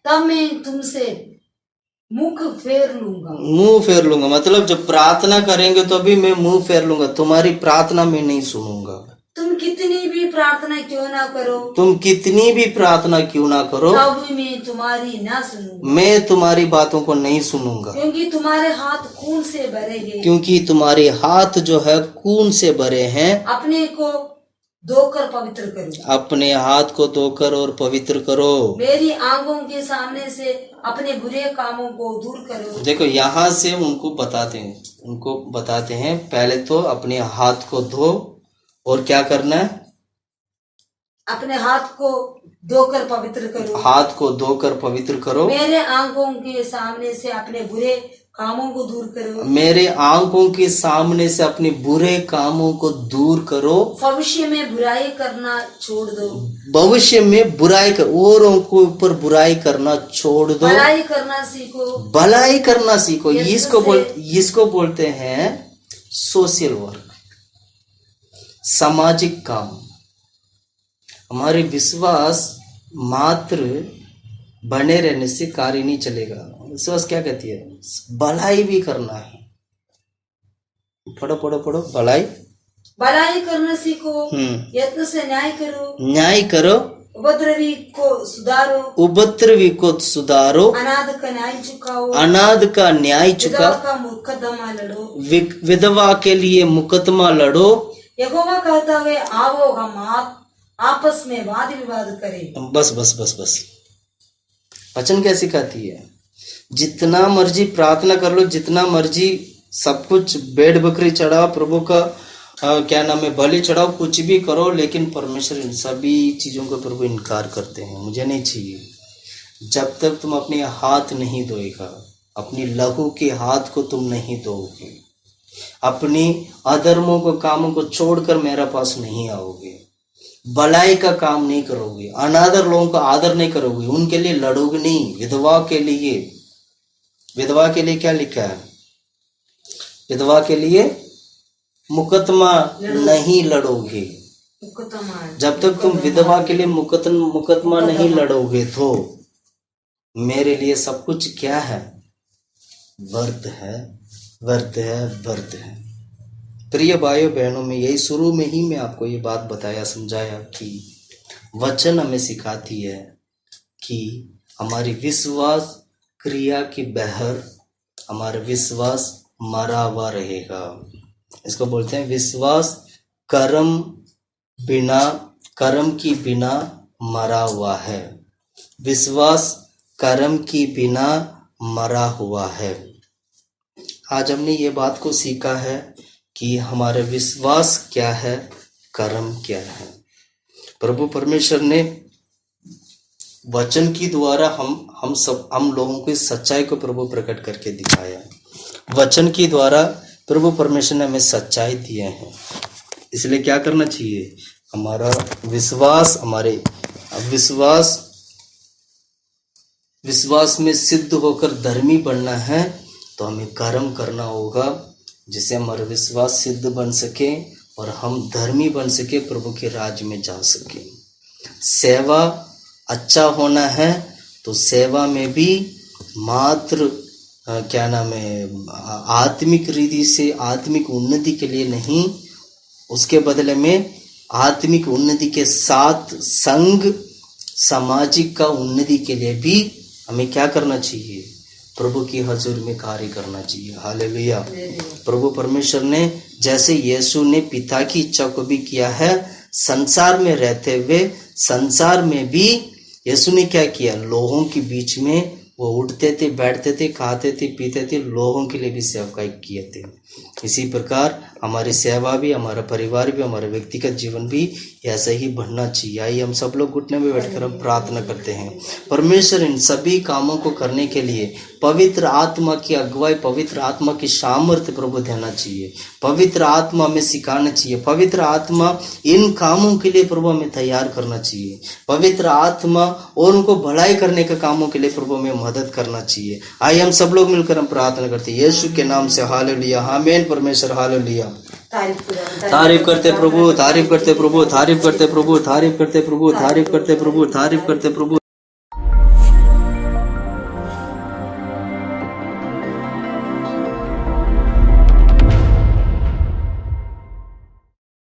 तब मैं तुमसे मुंह फेर लूंगा। मतलब जब प्रार्थना करेंगे तो भी मैं मुंह फेर लूंगा, तुम्हारी प्रार्थना मैं नहीं सुनूंगा। तुम कितनी भी प्रार्थना क्यों ना करो, तब भी मैं तुम्हारी ना सुनूंगा। मैं तुम्हारी बातों को नहीं सुनूंगा, क्योंकि तुम्हारे हाथ खून से भरे हैं। क्योंकि तुम्हारे हाथ जो है खून से भरे हैं। अपने को धोकर पवित्र करो, अपने हाथ को धोकर और पवित्र करो। मेरी आंखों के सामने से अपने बुरे कामों को दूर करो। देखो, यहाँ से उनको बताते हैं पहले तो अपने हाथ को धो, और क्या करना है? अपने हाथ को धोकर पवित्र करो। हाथ को धोकर पवित्र करो। मेरे आंखों के सामने से अपने बुरे कामों को दूर करो। मेरे आंखों के सामने से अपने बुरे कामों को दूर करो। भविष्य में बुराई करना छोड़ दो। भविष्य में बुराई कर, औरों के ऊपर बुराई करना छोड़ दो। भलाई करना सीखो। भलाई करना सीखो। इसको बोलते हैं सोशल वर्क, सामाजिक काम। हमारे विश्वास मात्र बने रहने से कार्य नहीं चलेगा। विश्वास क्या कहती है? भलाई भी करना है। पढ़ो। भलाई करना सीखो। यत्न से न्याय करो। उपद्रवी को सुधारो। अनाथ का न्याय चुकाओ। का मुकदमा लड़ो। विधवा के लिए मुकदमा लड़ो। यहोवा कहता है, आओ हम आपस में वाद विवाद करें। बस। वचन क्या सिखाती है? जितना मर्जी प्रार्थना कर लो, जितना मर्जी सब कुछ भेड़ बकरी चढ़ाओ, प्रभु का क्या नाम है, बलि चढ़ाओ, कुछ भी करो, लेकिन परमेश्वर इन सभी चीजों को प्रभु इनकार करते हैं। मुझे नहीं चाहिए। जब तक तुम अपने हाथ नहीं धोएगा, अपनी लहू के हाथ को तुम नहीं धोओगे, अपनी अधर्मों को कामों को छोड़कर मेरे पास नहीं आओगे, भलाई का काम नहीं करोगे, अनादर लोगों का आदर नहीं करोगे, उनके लिए लड़ोगे नहीं। विधवा के लिए क्या लिखा है? विधवा के लिए मुकदमा नहीं लड़ोगे। जब तक तुम विधवा के लिए मुकदमा नहीं लड़ोगे तो मेरे लिए सब कुछ क्या है? व्यर्थ है। प्रिय भाइयों बहनों, में यही शुरू में ही मैं आपको ये बात बताया, समझाया कि वचन हमें सिखाती है कि हमारी विश्वास क्रिया की बहर, हमारा विश्वास मरा हुआ रहेगा। इसको बोलते हैं विश्वास कर्म की बिना मरा हुआ है। विश्वास कर्म की बिना मरा हुआ है। आज हमने ये बात को सीखा है कि हमारा विश्वास क्या है, कर्म क्या है। प्रभु परमेश्वर ने वचन की द्वारा हम लोगों की सच्चाई को प्रभु प्रकट करके दिखाया। वचन की द्वारा प्रभु परमेश्वर ने हमें सच्चाई दिए हैं। इसलिए क्या करना चाहिए? हमारा विश्वास, हमारे विश्वास में सिद्ध होकर धर्मी बनना है तो हमें कर्म करना होगा, जिससे हमारा विश्वास सिद्ध बन सके और हम धर्मी बन सके, प्रभु के राज्य में जा सके। सेवा अच्छा होना है तो सेवा में भी मात्र क्या नाम है, आत्मिक रीति से आत्मिक उन्नति के लिए नहीं, उसके बदले में आत्मिक उन्नति के साथ संग सामाजिक का उन्नति के लिए भी हमें क्या करना चाहिए, प्रभु की हजूर में कार्य करना चाहिए। हालेलुया। प्रभु परमेश्वर ने जैसे यीशु ने पिता की इच्छा को भी किया है, संसार में रहते हुए संसार में भी यीशु ने क्या किया, लोगों के बीच में वो उठते थे, बैठते थे, खाते थे, पीते थे, लोगों के लिए भी सेवकाई किए थे। इसी प्रकार हमारी सेवा भी, हमारा परिवार भी, हमारा व्यक्तिगत जीवन भी ऐसा ही बढ़ना चाहिए। आइए हम सब लोग घुटने में बैठकर हम प्रार्थना करते हैं। परमेश्वर इन सभी कामों को करने के लिए पवित्र आत्मा की अगुवाई, पवित्र आत्मा की सामर्थ्य प्रभु देना चाहिए। पवित्र आत्मा हमें सिखाना चाहिए। पवित्र आत्मा इन कामों के लिए प्रभु हमें तैयार करना चाहिए। पवित्र आत्मा और उनको भलाई करने के कामों के लिए प्रभु हमें मदद करना चाहिए। आइए हम सब लोग मिलकर हम प्रार्थना करते हैं यीशु के नाम से। हालेलुया, आमीन। परमेश्वर हालेलुया। तारीफ करते प्रभु, तारीफ करते प्रभु, तारीफ करते प्रभु, तारीफ करते प्रभु, तारीफ करते प्रभु, तारीफ करते प्रभु।